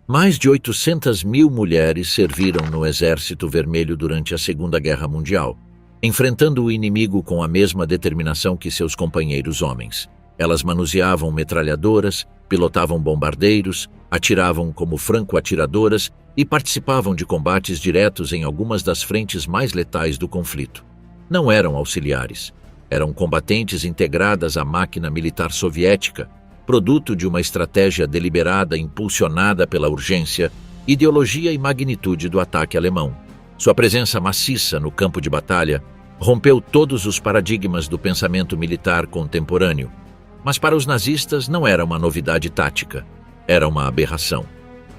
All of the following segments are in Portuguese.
Mais de 800 mil mulheres serviram no Exército Vermelho durante a Segunda Guerra Mundial, enfrentando o inimigo com a mesma determinação que seus companheiros homens. Elas manuseavam metralhadoras, pilotavam bombardeiros, atiravam como franco-atiradoras e participavam de combates diretos em algumas das frentes mais letais do conflito. Não eram auxiliares. Eram combatentes integradas à máquina militar soviética, produto de uma estratégia deliberada impulsionada pela urgência, ideologia e magnitude do ataque alemão. Sua presença maciça no campo de batalha rompeu todos os paradigmas do pensamento militar contemporâneo. Mas para os nazistas não era uma novidade tática, era uma aberração.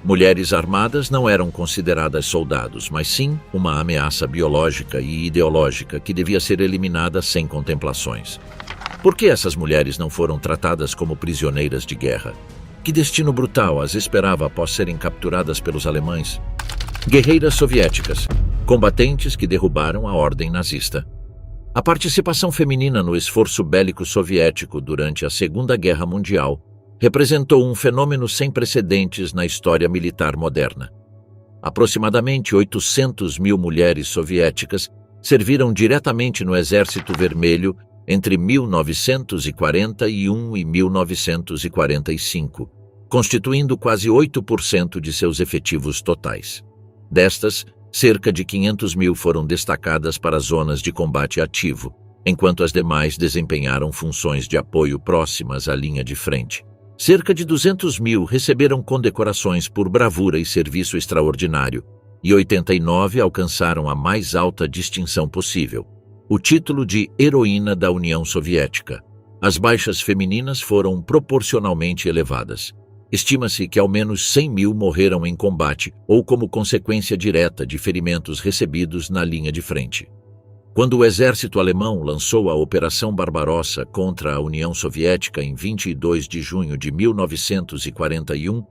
Mulheres armadas não eram consideradas soldados, mas sim uma ameaça biológica e ideológica que devia ser eliminada sem contemplações. Por que essas mulheres não foram tratadas como prisioneiras de guerra? Que destino brutal as esperava após serem capturadas pelos alemães? Guerreiras soviéticas, combatentes que derrubaram a ordem nazista. A participação feminina no esforço bélico soviético durante a Segunda Guerra Mundial representou um fenômeno sem precedentes na história militar moderna. Aproximadamente 800 mil mulheres soviéticas serviram diretamente no Exército Vermelho entre 1941 e 1945, constituindo quase 8% de seus efetivos totais. Destas, cerca de 500 mil foram destacadas para zonas de combate ativo, enquanto as demais desempenharam funções de apoio próximas à linha de frente. Cerca de 200 mil receberam condecorações por bravura e serviço extraordinário, e 89 alcançaram a mais alta distinção possível, o título de Heroína da União Soviética. As baixas femininas foram proporcionalmente elevadas. Estima-se que ao menos 100 mil morreram em combate ou como consequência direta de ferimentos recebidos na linha de frente. Quando o exército alemão lançou a Operação Barbarossa contra a União Soviética em 22 de junho de 1941,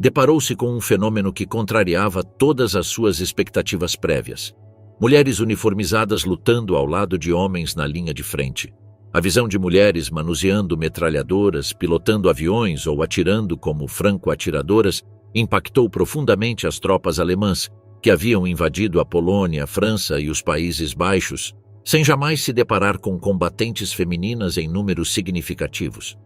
deparou-se com um fenômeno que contrariava todas as suas expectativas prévias. Mulheres uniformizadas lutando ao lado de homens na linha de frente. A visão de mulheres manuseando metralhadoras, pilotando aviões ou atirando como franco-atiradoras impactou profundamente as tropas alemãs, que haviam invadido a Polônia, a França e os Países Baixos, sem jamais se deparar com combatentes femininas em números significativos.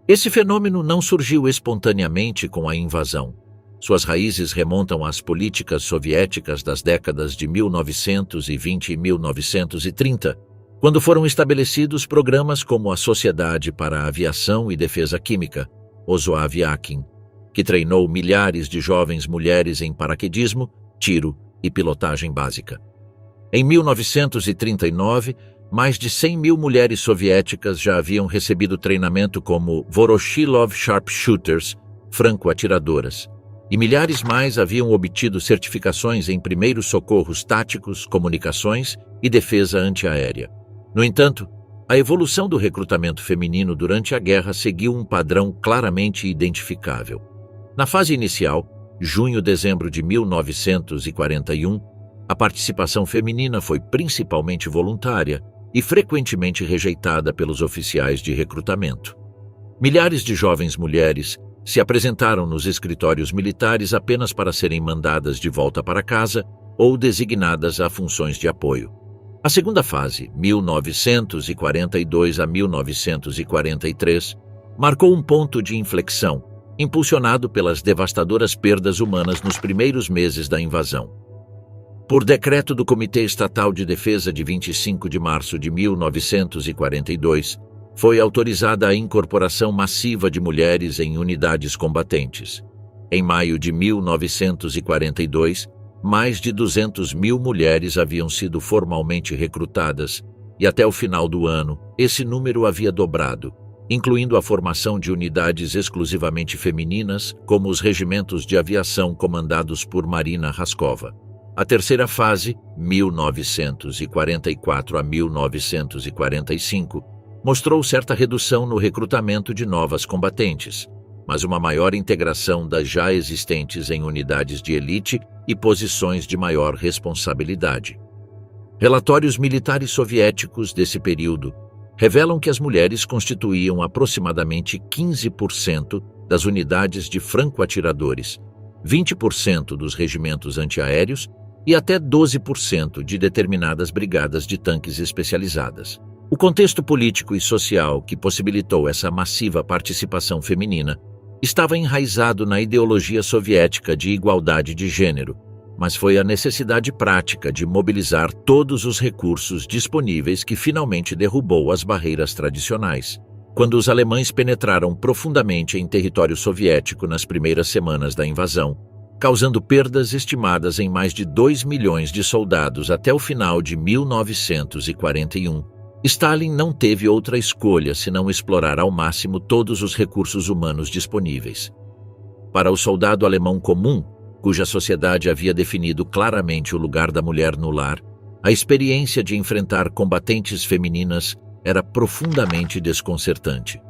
Esse fenômeno não surgiu espontaneamente com a invasão. Suas raízes remontam às políticas soviéticas das décadas de 1920 e 1930, quando foram estabelecidos programas como a Sociedade para a Aviação e Defesa Química, Ozoaviakin, que treinou milhares de jovens mulheres em paraquedismo, tiro e pilotagem básica. Em 1939, mais de 100 mil mulheres soviéticas já haviam recebido treinamento como Voroshilov Sharpshooters, franco-atiradoras, e milhares mais haviam obtido certificações em primeiros socorros táticos, comunicações e defesa antiaérea. No entanto, a evolução do recrutamento feminino durante a guerra seguiu um padrão claramente identificável. Na fase inicial, junho-dezembro de 1941, a participação feminina foi principalmente voluntária e frequentemente rejeitada pelos oficiais de recrutamento. Milhares de jovens mulheres se apresentaram nos escritórios militares apenas para serem mandadas de volta para casa ou designadas a funções de apoio. A segunda fase, 1942 a 1943, marcou um ponto de inflexão, impulsionado pelas devastadoras perdas humanas nos primeiros meses da invasão. Por decreto do Comitê Estatal de Defesa de 25 de março de 1942, foi autorizada a incorporação massiva de mulheres em unidades combatentes. Em maio de 1942, mais de 200 mil mulheres haviam sido formalmente recrutadas e até o final do ano, esse número havia dobrado, incluindo a formação de unidades exclusivamente femininas, como os regimentos de aviação comandados por Marina Raskova. A terceira fase, 1944 a 1945, mostrou certa redução no recrutamento de novas combatentes, mas uma maior integração das já existentes em unidades de elite e posições de maior responsabilidade. Relatórios militares soviéticos desse período revelam que as mulheres constituíam aproximadamente 15% das unidades de franco-atiradores, 20% dos regimentos antiaéreos e até 12% de determinadas brigadas de tanques especializadas. O contexto político e social que possibilitou essa massiva participação feminina estava enraizado na ideologia soviética de igualdade de gênero, mas foi a necessidade prática de mobilizar todos os recursos disponíveis que finalmente derrubou as barreiras tradicionais. Quando os alemães penetraram profundamente em território soviético nas primeiras semanas da invasão, causando perdas estimadas em mais de 2 milhões de soldados até o final de 1941, Stalin não teve outra escolha senão explorar ao máximo todos os recursos humanos disponíveis. Para o soldado alemão comum, cuja sociedade havia definido claramente o lugar da mulher no lar, a experiência de enfrentar combatentes femininas era profundamente desconcertante.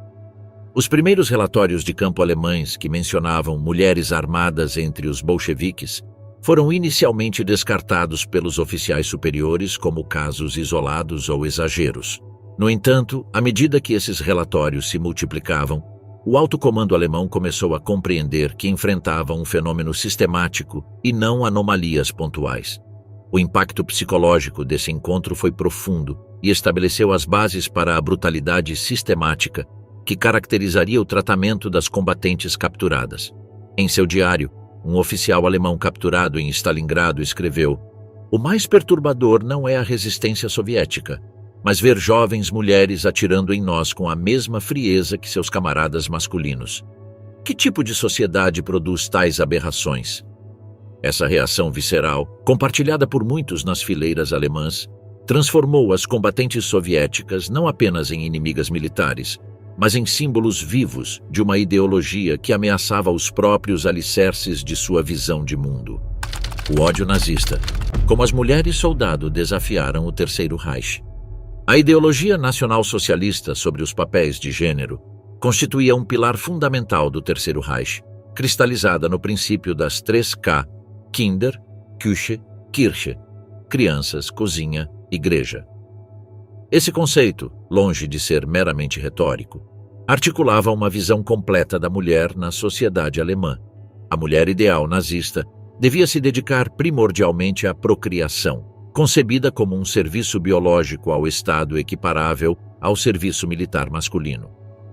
Os primeiros relatórios de campo alemães que mencionavam mulheres armadas entre os bolcheviques foram inicialmente descartados pelos oficiais superiores como casos isolados ou exageros. No entanto, à medida que esses relatórios se multiplicavam, o alto comando alemão começou a compreender que enfrentava um fenômeno sistemático e não anomalias pontuais. O impacto psicológico desse encontro foi profundo e estabeleceu as bases para a brutalidade sistemática que caracterizaria o tratamento das combatentes capturadas. Em seu diário, um oficial alemão capturado em Stalingrado escreveu: "O mais perturbador não é a resistência soviética, mas ver jovens mulheres atirando em nós com a mesma frieza que seus camaradas masculinos. Que tipo de sociedade produz tais aberrações?" Essa reação visceral, compartilhada por muitos nas fileiras alemãs, transformou as combatentes soviéticas não apenas em inimigas militares, mas em símbolos vivos de uma ideologia que ameaçava os próprios alicerces de sua visão de mundo. O ódio nazista, como as mulheres soldado desafiaram o Terceiro Reich. A ideologia nacional-socialista sobre os papéis de gênero constituía um pilar fundamental do Terceiro Reich, cristalizada no princípio das 3K, Kinder, Küche, Kirche, crianças, cozinha, igreja. Esse conceito, longe de ser meramente retórico, articulava uma visão completa da mulher na sociedade alemã. A mulher ideal nazista devia se dedicar primordialmente à procriação, concebida como um serviço biológico ao Estado equiparável ao serviço militar masculino.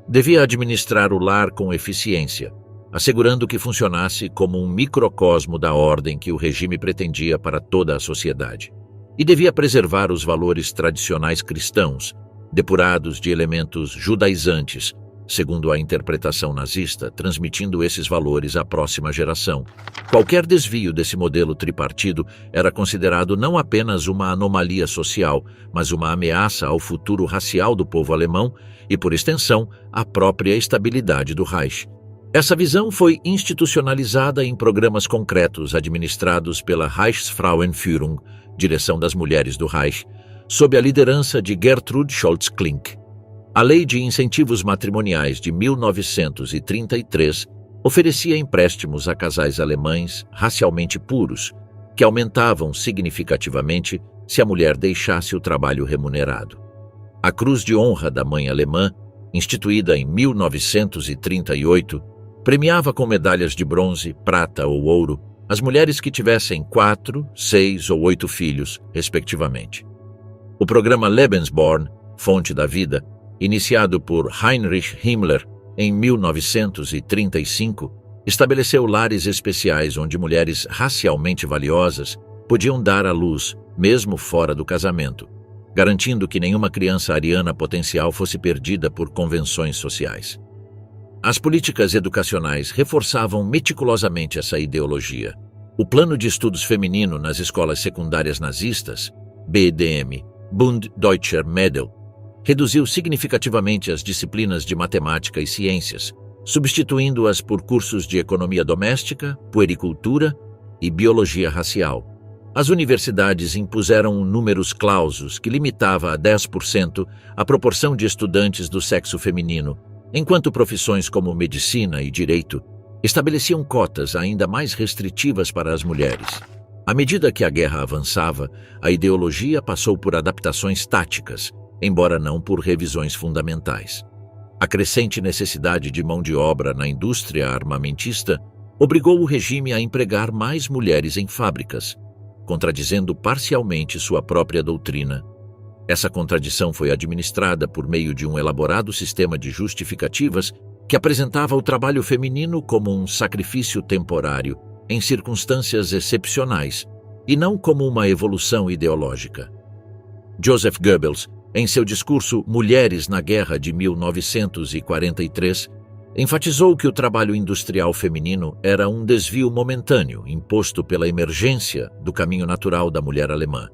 Devia administrar o lar com eficiência, assegurando que funcionasse como um microcosmo da ordem que o regime pretendia para toda a sociedade. E devia preservar os valores tradicionais cristãos, depurados de elementos judaizantes, segundo a interpretação nazista, transmitindo esses valores à próxima geração. Qualquer desvio desse modelo tripartido era considerado não apenas uma anomalia social, mas uma ameaça ao futuro racial do povo alemão e, por extensão, à própria estabilidade do Reich. Essa visão foi institucionalizada em programas concretos administrados pela Reichsfrauenführung, Direção das Mulheres do Reich, sob a liderança de Gertrud Scholz-Klink. A Lei de Incentivos Matrimoniais de 1933 oferecia empréstimos a casais alemães racialmente puros, que aumentavam significativamente se a mulher deixasse o trabalho remunerado. A Cruz de Honra da Mãe Alemã, instituída em 1938, premiava com medalhas de bronze, prata ou ouro as mulheres que tivessem 4, 6 ou 8 filhos, respectivamente. O programa Lebensborn, Fonte da Vida, iniciado por Heinrich Himmler em 1935, estabeleceu lares especiais onde mulheres racialmente valiosas podiam dar à luz, mesmo fora do casamento, garantindo que nenhuma criança ariana potencial fosse perdida por convenções sociais. As políticas educacionais reforçavam meticulosamente essa ideologia. O Plano de Estudos Feminino nas escolas secundárias nazistas, BDM, Bund Deutscher Mädel, reduziu significativamente as disciplinas de matemática e ciências, substituindo-as por cursos de economia doméstica, puericultura e biologia racial. As universidades impuseram números clausos que limitava a 10% a proporção de estudantes do sexo feminino, enquanto profissões como medicina e direito estabeleciam cotas ainda mais restritivas para as mulheres. À medida que a guerra avançava, a ideologia passou por adaptações táticas, embora não por revisões fundamentais. A crescente necessidade de mão de obra na indústria armamentista obrigou o regime a empregar mais mulheres em fábricas, contradizendo parcialmente sua própria doutrina. Essa contradição foi administrada por meio de um elaborado sistema de justificativas que apresentava o trabalho feminino como um sacrifício temporário, em circunstâncias excepcionais, e não como uma evolução ideológica. Joseph Goebbels, em seu discurso Mulheres na Guerra de 1943, enfatizou que o trabalho industrial feminino era um desvio momentâneo imposto pela emergência do caminho natural da mulher alemã.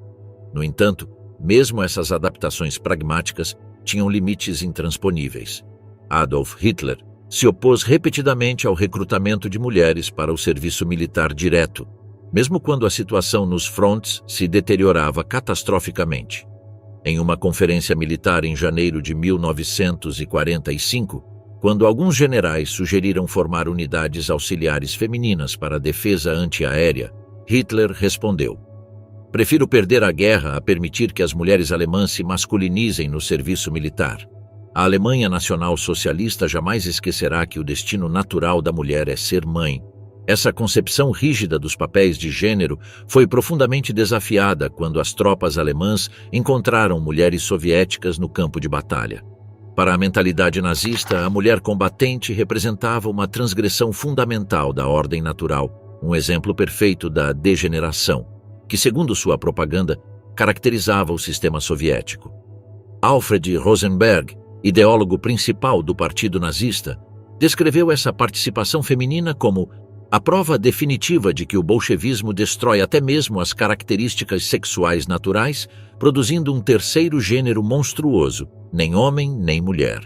No entanto, mesmo essas adaptações pragmáticas tinham limites intransponíveis. Adolf Hitler se opôs repetidamente ao recrutamento de mulheres para o serviço militar direto, mesmo quando a situação nos frontes se deteriorava catastroficamente. Em uma conferência militar em janeiro de 1945, quando alguns generais sugeriram formar unidades auxiliares femininas para a defesa antiaérea, Hitler respondeu: "Prefiro perder a guerra a permitir que as mulheres alemãs se masculinizem no serviço militar. A Alemanha Nacional Socialista jamais esquecerá que o destino natural da mulher é ser mãe." Essa concepção rígida dos papéis de gênero foi profundamente desafiada quando as tropas alemãs encontraram mulheres soviéticas no campo de batalha. Para a mentalidade nazista, a mulher combatente representava uma transgressão fundamental da ordem natural, um exemplo perfeito da degeneração, que, segundo sua propaganda, caracterizava o sistema soviético. Alfred Rosenberg, ideólogo principal do Partido Nazista, descreveu essa participação feminina como a prova definitiva de que o bolchevismo destrói até mesmo as características sexuais naturais, produzindo um terceiro gênero monstruoso, nem homem nem mulher.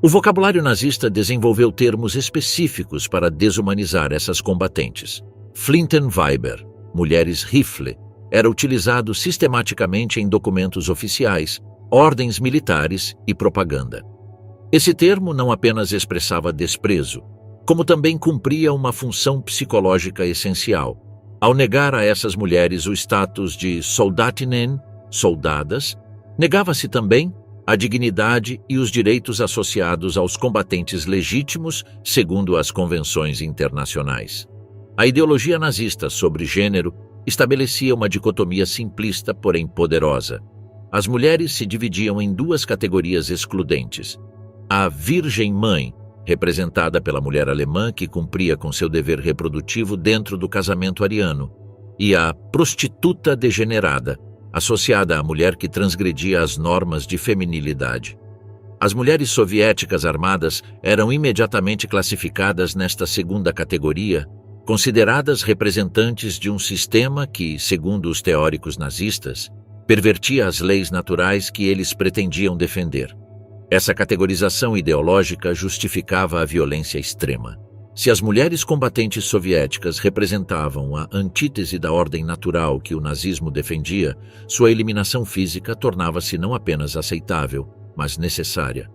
O vocabulário nazista desenvolveu termos específicos para desumanizar essas combatentes. Flintenweiber, mulheres rifle, era utilizado sistematicamente em documentos oficiais, ordens militares e propaganda. Esse termo não apenas expressava desprezo, como também cumpria uma função psicológica essencial, ao negar a essas mulheres o status de Soldatinnen, soldadas, negava-se também a dignidade e os direitos associados aos combatentes legítimos segundo as convenções internacionais. A ideologia nazista sobre gênero estabelecia uma dicotomia simplista, porém poderosa. As mulheres se dividiam em duas categorias excludentes: a Virgem Mãe, representada pela mulher alemã que cumpria com seu dever reprodutivo dentro do casamento ariano, e a prostituta degenerada, associada à mulher que transgredia as normas de feminilidade. As mulheres soviéticas armadas eram imediatamente classificadas nesta segunda categoria, consideradas representantes de um sistema que, segundo os teóricos nazistas, pervertia as leis naturais que eles pretendiam defender. Essa categorização ideológica justificava a violência extrema. Se as mulheres combatentes soviéticas representavam a antítese da ordem natural que o nazismo defendia, sua eliminação física tornava-se não apenas aceitável, mas necessária.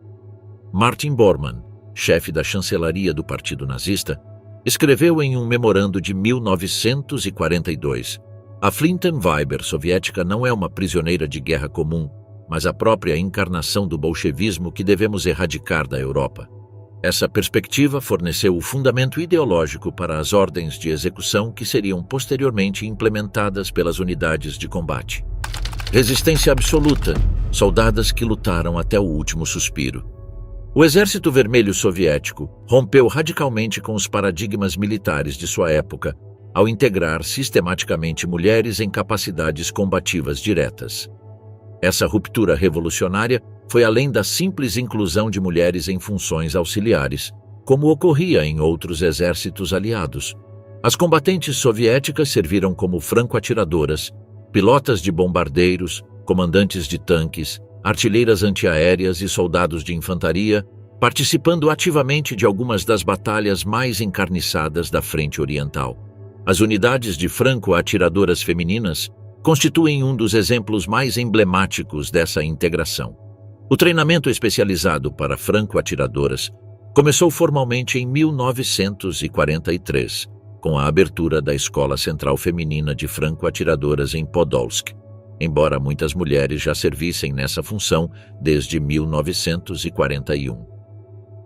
Martin Bormann, chefe da chancelaria do Partido Nazista, escreveu em um memorando de 1942: "A Flintenweiber soviética não é uma prisioneira de guerra comum, mas a própria encarnação do bolchevismo que devemos erradicar da Europa." Essa perspectiva forneceu o fundamento ideológico para as ordens de execução que seriam posteriormente implementadas pelas unidades de combate. Resistência absoluta, soldadas que lutaram até o último suspiro. O Exército Vermelho Soviético rompeu radicalmente com os paradigmas militares de sua época ao integrar sistematicamente mulheres em capacidades combativas diretas. Essa ruptura revolucionária foi além da simples inclusão de mulheres em funções auxiliares, como ocorria em outros exércitos aliados. As combatentes soviéticas serviram como franco-atiradoras, pilotas de bombardeiros, comandantes de tanques, artilheiras antiaéreas e soldados de infantaria, participando ativamente de algumas das batalhas mais encarniçadas da Frente Oriental. As unidades de franco-atiradoras femininas constituem um dos exemplos mais emblemáticos dessa integração. O treinamento especializado para franco-atiradoras começou formalmente em 1943, com a abertura da Escola Central Feminina de Franco-Atiradoras em Podolsk, embora muitas mulheres já servissem nessa função desde 1941.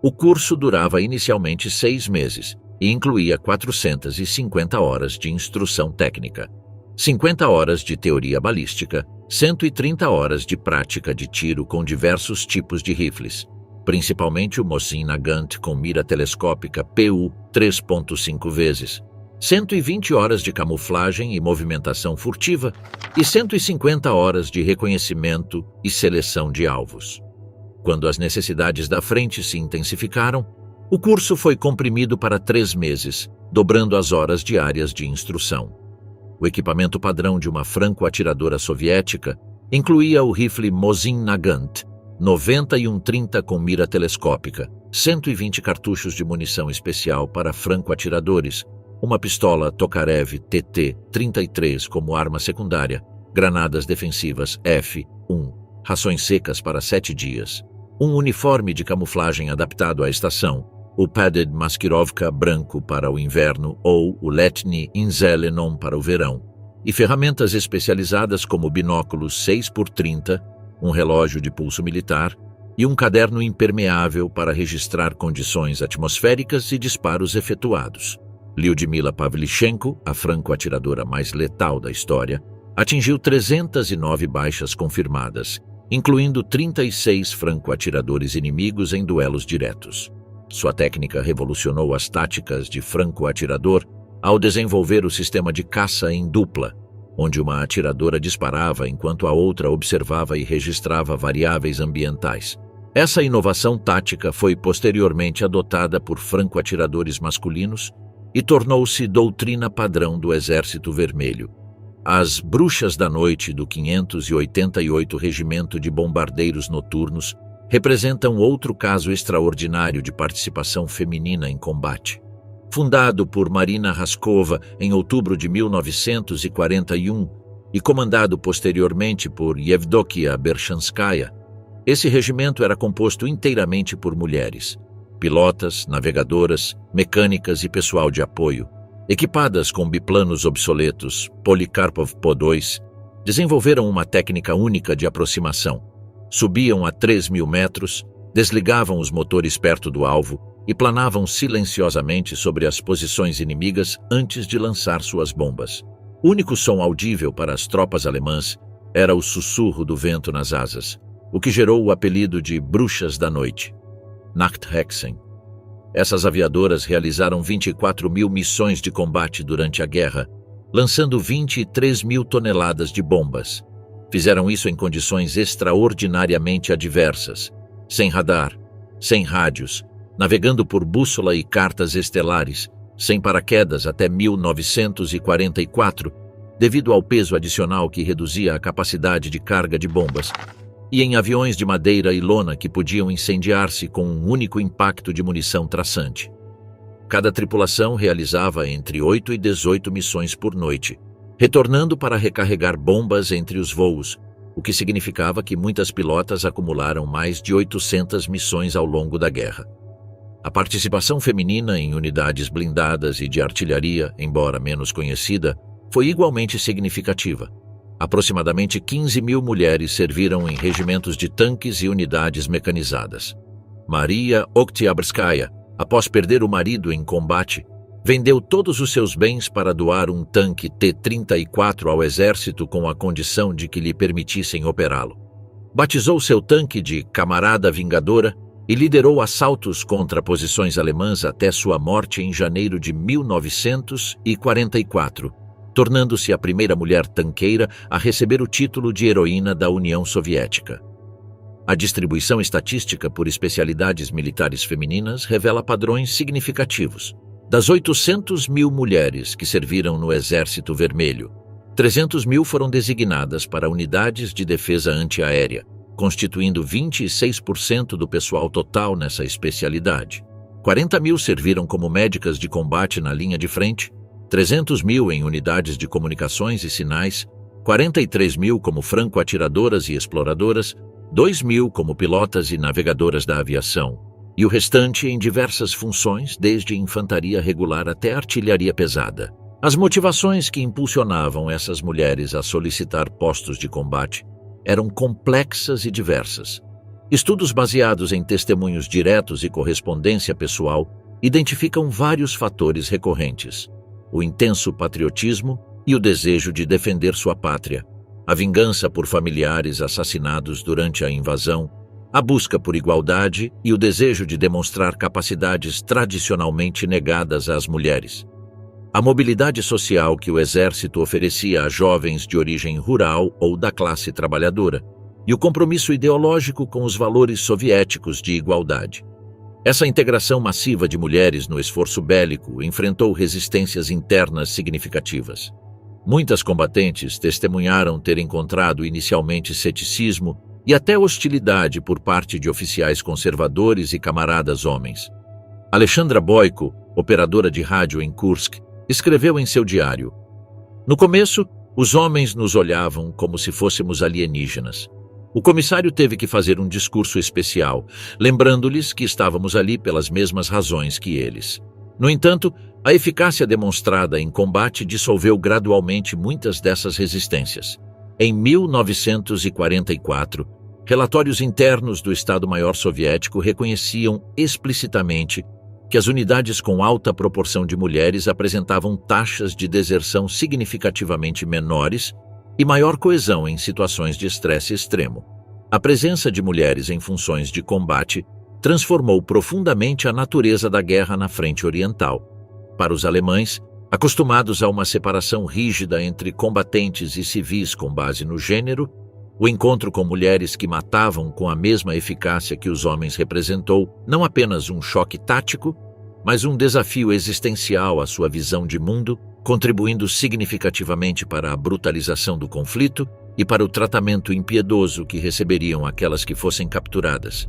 O curso durava inicialmente 6 meses e incluía 450 horas de instrução técnica, 50 horas de teoria balística, 130 horas de prática de tiro com diversos tipos de rifles, principalmente o Mosin Nagant com mira telescópica PU 3.5 vezes, 120 horas de camuflagem e movimentação furtiva e 150 horas de reconhecimento e seleção de alvos. Quando as necessidades da frente se intensificaram, o curso foi comprimido para 3 meses, dobrando as horas diárias de instrução. O equipamento padrão de uma franco-atiradora soviética incluía o rifle Mosin Nagant 9130 com mira telescópica, 120 cartuchos de munição especial para franco-atiradores, uma pistola Tokarev TT-33 como arma secundária, granadas defensivas F-1, rações secas para 7 dias, um uniforme de camuflagem adaptado à estação, o Padded Maskirovka branco para o inverno ou o Letny Inzelenon para o verão, e ferramentas especializadas como binóculos 6x30, um relógio de pulso militar e um caderno impermeável para registrar condições atmosféricas e disparos efetuados. Lyudmila Pavlichenko, a franco-atiradora mais letal da história, atingiu 309 baixas confirmadas, incluindo 36 franco-atiradores inimigos em duelos diretos. Sua técnica revolucionou as táticas de franco-atirador ao desenvolver o sistema de caça em dupla, onde uma atiradora disparava enquanto a outra observava e registrava variáveis ambientais. Essa inovação tática foi posteriormente adotada por franco-atiradores masculinos e tornou-se doutrina padrão do Exército Vermelho. As Bruxas da Noite do 588 Regimento de Bombardeiros Noturnos representam outro caso extraordinário de participação feminina em combate. Fundado por Marina Raskova em outubro de 1941 e comandado posteriormente por Yevdokia Bershanskaya, esse regimento era composto inteiramente por mulheres, pilotas, navegadoras, mecânicas e pessoal de apoio, equipadas com biplanos obsoletos Polikarpov Po-2, desenvolveram uma técnica única de aproximação. Subiam a 3.000 metros, desligavam os motores perto do alvo e planavam silenciosamente sobre as posições inimigas antes de lançar suas bombas. O único som audível para as tropas alemãs era o sussurro do vento nas asas, o que gerou o apelido de Bruxas da Noite, Nachthexen. Essas aviadoras realizaram 24.000 missões de combate durante a guerra, lançando 23.000 toneladas de bombas. Fizeram isso em condições extraordinariamente adversas, sem radar, sem rádios, navegando por bússola e cartas estelares, sem paraquedas até 1944, devido ao peso adicional que reduzia a capacidade de carga de bombas, e em aviões de madeira e lona que podiam incendiar-se com um único impacto de munição traçante. Cada tripulação realizava entre 8 e 18 missões por noite, retornando para recarregar bombas entre os voos, o que significava que muitas pilotas acumularam mais de 800 missões ao longo da guerra. A participação feminina em unidades blindadas e de artilharia, embora menos conhecida, foi igualmente significativa. Aproximadamente 15.000 mulheres serviram em regimentos de tanques e unidades mecanizadas. Maria Oktyabrskaya, após perder o marido em combate, vendeu todos os seus bens para doar um tanque T-34 ao exército com a condição de que lhe permitissem operá-lo. Batizou seu tanque de Camarada Vingadora e liderou assaltos contra posições alemãs até sua morte em janeiro de 1944, tornando-se a primeira mulher tanqueira a receber o título de heroína da União Soviética. A distribuição estatística por especialidades militares femininas revela padrões significativos. Das 800.000 mulheres que serviram no Exército Vermelho, 300.000 foram designadas para unidades de defesa antiaérea, constituindo 26% do pessoal total nessa especialidade. 40.000 serviram como médicas de combate na linha de frente, 300.000 em unidades de comunicações e sinais, 43.000 como franco-atiradoras e exploradoras, 2.000 como pilotas e navegadoras da aviação, e o restante em diversas funções, desde infantaria regular até artilharia pesada. As motivações que impulsionavam essas mulheres a solicitar postos de combate eram complexas e diversas. Estudos baseados em testemunhos diretos e correspondência pessoal identificam vários fatores recorrentes: o intenso patriotismo e o desejo de defender sua pátria, a vingança por familiares assassinados durante a invasão, a busca por igualdade e o desejo de demonstrar capacidades tradicionalmente negadas às mulheres. A mobilidade social que o exército oferecia a jovens de origem rural ou da classe trabalhadora, e o compromisso ideológico com os valores soviéticos de igualdade. Essa integração massiva de mulheres no esforço bélico enfrentou resistências internas significativas. Muitas combatentes testemunharam ter encontrado inicialmente ceticismo e até hostilidade por parte de oficiais conservadores e camaradas homens. Alexandra Boyko, operadora de rádio em Kursk, escreveu em seu diário: "No começo, os homens nos olhavam como se fôssemos alienígenas. O comissário teve que fazer um discurso especial, lembrando-lhes que estávamos ali pelas mesmas razões que eles. No entanto, a eficácia demonstrada em combate dissolveu gradualmente muitas dessas resistências. Em 1944, relatórios internos do Estado-Maior Soviético reconheciam explicitamente que as unidades com alta proporção de mulheres apresentavam taxas de deserção significativamente menores e maior coesão em situações de estresse extremo. A presença de mulheres em funções de combate transformou profundamente a natureza da guerra na frente oriental. Para os alemães, acostumados a uma separação rígida entre combatentes e civis com base no gênero, o encontro com mulheres que matavam com a mesma eficácia que os homens representou não apenas um choque tático, mas um desafio existencial à sua visão de mundo, contribuindo significativamente para a brutalização do conflito e para o tratamento impiedoso que receberiam aquelas que fossem capturadas.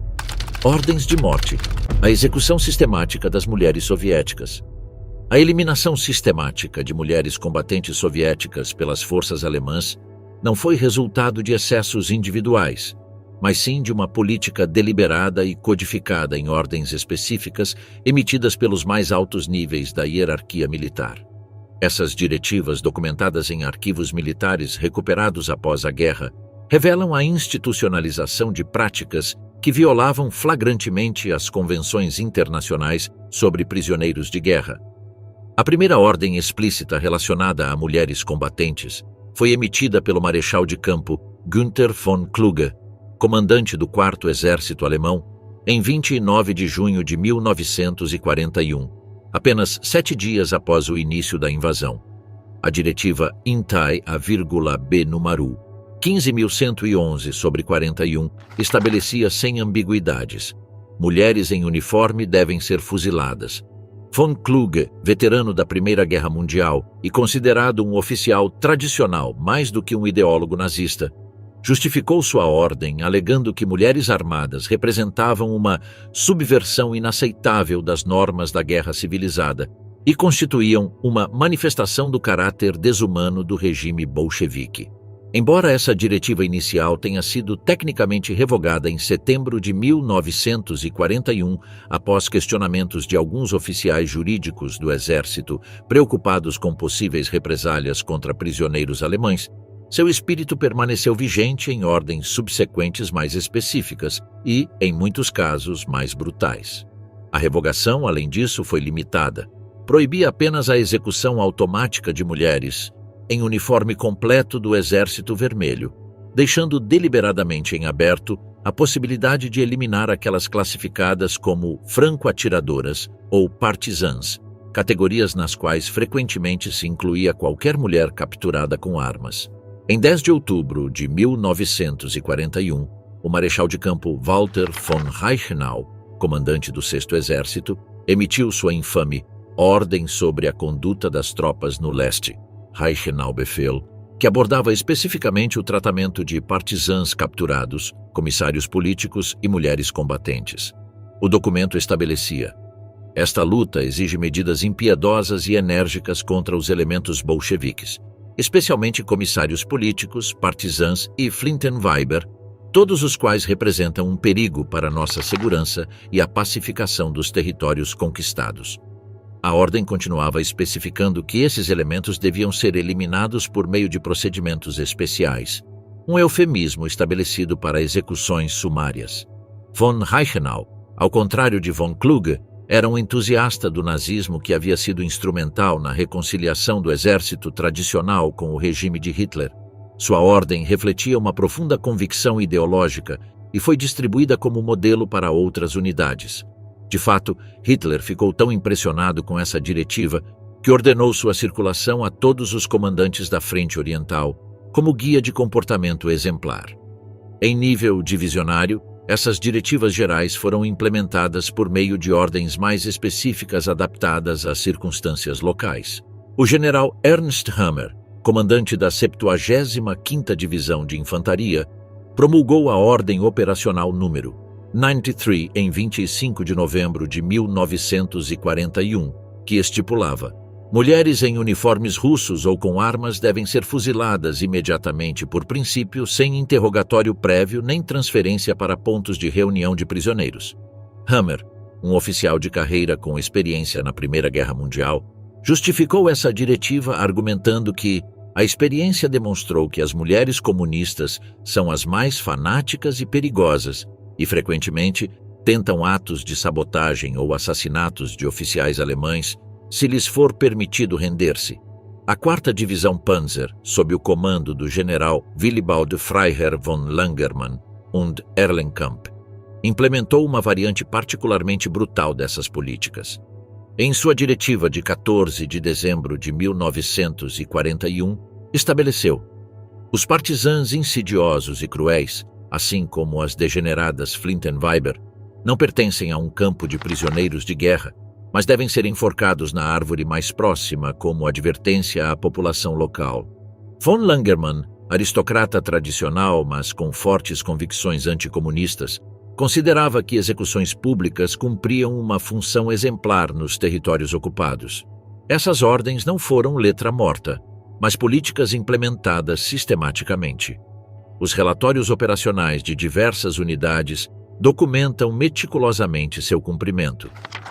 Ordens de morte. A execução sistemática das mulheres soviéticas. A eliminação sistemática de mulheres combatentes soviéticas pelas forças alemãs não foi resultado de excessos individuais, mas sim de uma política deliberada e codificada em ordens específicas emitidas pelos mais altos níveis da hierarquia militar. Essas diretivas, documentadas em arquivos militares recuperados após a guerra, revelam a institucionalização de práticas que violavam flagrantemente as convenções internacionais sobre prisioneiros de guerra. A primeira ordem explícita relacionada a mulheres combatentes foi emitida pelo marechal de campo Günther von Kluge, comandante do 4º Exército Alemão, em 29 de junho de 1941, apenas 7 dias após o início da invasão. A diretiva Intai A,B número 15.111/41 estabelecia sem ambiguidades: mulheres em uniforme devem ser fuziladas. Von Kluge, veterano da Primeira Guerra Mundial e considerado um oficial tradicional mais do que um ideólogo nazista, justificou sua ordem alegando que mulheres armadas representavam uma subversão inaceitável das normas da guerra civilizada e constituíam uma manifestação do caráter desumano do regime bolchevique. Embora essa diretiva inicial tenha sido tecnicamente revogada em setembro de 1941, após questionamentos de alguns oficiais jurídicos do exército preocupados com possíveis represálias contra prisioneiros alemães, seu espírito permaneceu vigente em ordens subsequentes mais específicas e, em muitos casos, mais brutais. A revogação, além disso, foi limitada. Proibia apenas a execução automática de mulheres em uniforme completo do Exército Vermelho, deixando deliberadamente em aberto a possibilidade de eliminar aquelas classificadas como franco-atiradoras ou partisãs, categorias nas quais frequentemente se incluía qualquer mulher capturada com armas. Em 10 de outubro de 1941, o marechal de campo Walter von Reichenau, comandante do 6º Exército, emitiu sua infame Ordem sobre a Conduta das Tropas no Leste, Reichenau-Befehl, que abordava especificamente o tratamento de partisãs capturados, comissários políticos e mulheres combatentes. O documento estabelecia: esta luta exige medidas impiedosas e enérgicas contra os elementos bolcheviques, especialmente comissários políticos, partisãs e Flintenweiber, todos os quais representam um perigo para nossa segurança e a pacificação dos territórios conquistados. A ordem continuava especificando que esses elementos deviam ser eliminados por meio de procedimentos especiais, um eufemismo estabelecido para execuções sumárias. Von Reichenau, ao contrário de von Kluge, era um entusiasta do nazismo que havia sido instrumental na reconciliação do exército tradicional com o regime de Hitler. Sua ordem refletia uma profunda convicção ideológica e foi distribuída como modelo para outras unidades. De fato, Hitler ficou tão impressionado com essa diretiva que ordenou sua circulação a todos os comandantes da Frente Oriental como guia de comportamento exemplar. Em nível divisionário, essas diretivas gerais foram implementadas por meio de ordens mais específicas adaptadas às circunstâncias locais. O general Ernst Hammer, comandante da 75ª Divisão de Infantaria, promulgou a Ordem Operacional número 93 em 25 de novembro de 1941, que estipulava: mulheres em uniformes russos ou com armas devem ser fuziladas imediatamente por princípio, sem interrogatório prévio nem transferência para pontos de reunião de prisioneiros. Hammer, um oficial de carreira com experiência na Primeira Guerra Mundial, justificou essa diretiva argumentando que a experiência demonstrou que as mulheres comunistas são as mais fanáticas e perigosas e, frequentemente, tentam atos de sabotagem ou assassinatos de oficiais alemães se lhes for permitido render-se. A 4ª Divisão Panzer, sob o comando do general Willibald Freiherr von Langermann und Erlenkamp, implementou uma variante particularmente brutal dessas políticas. Em sua diretiva de 14 de dezembro de 1941, estabeleceu: os partisãs insidiosos e cruéis, assim como as degeneradas Flintenweiber, não pertencem a um campo de prisioneiros de guerra, mas devem ser enforcados na árvore mais próxima como advertência à população local. Von Langermann, aristocrata tradicional, mas com fortes convicções anticomunistas, considerava que execuções públicas cumpriam uma função exemplar nos territórios ocupados. Essas ordens não foram letra morta, mas políticas implementadas sistematicamente. Os relatórios operacionais de diversas unidades documentam meticulosamente seu cumprimento.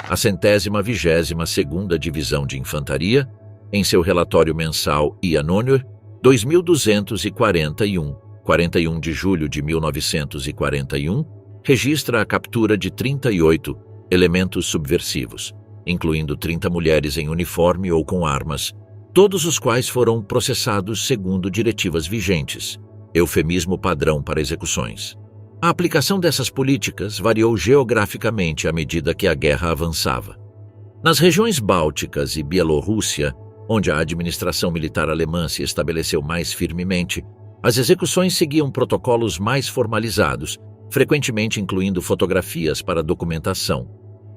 A 122ª Divisão de Infantaria, em seu relatório mensal Iannonir 2241, 41 de julho de 1941, registra a captura de 38 elementos subversivos, incluindo 30 mulheres em uniforme ou com armas, todos os quais foram processados segundo diretivas vigentes, eufemismo padrão para execuções. A aplicação dessas políticas variou geograficamente à medida que a guerra avançava. Nas regiões bálticas e Bielorrússia, onde a administração militar alemã se estabeleceu mais firmemente, as execuções seguiam protocolos mais formalizados, frequentemente incluindo fotografias para documentação.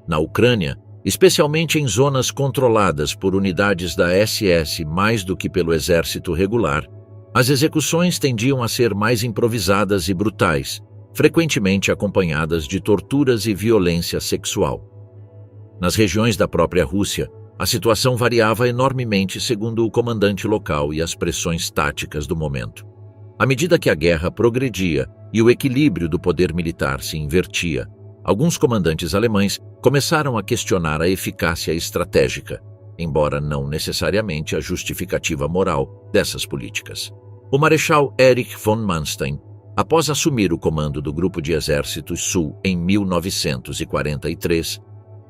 Na Ucrânia, especialmente em zonas controladas por unidades da SS mais do que pelo exército regular, as execuções tendiam a ser mais improvisadas e brutais, frequentemente acompanhadas de torturas e violência sexual. Nas regiões da própria Rússia, a situação variava enormemente segundo o comandante local e as pressões táticas do momento. À medida que a guerra progredia e o equilíbrio do poder militar se invertia, alguns comandantes alemães começaram a questionar a eficácia estratégica, embora não necessariamente a justificativa moral dessas políticas. O marechal Erich von Manstein, após assumir o comando do Grupo de Exércitos Sul em 1943,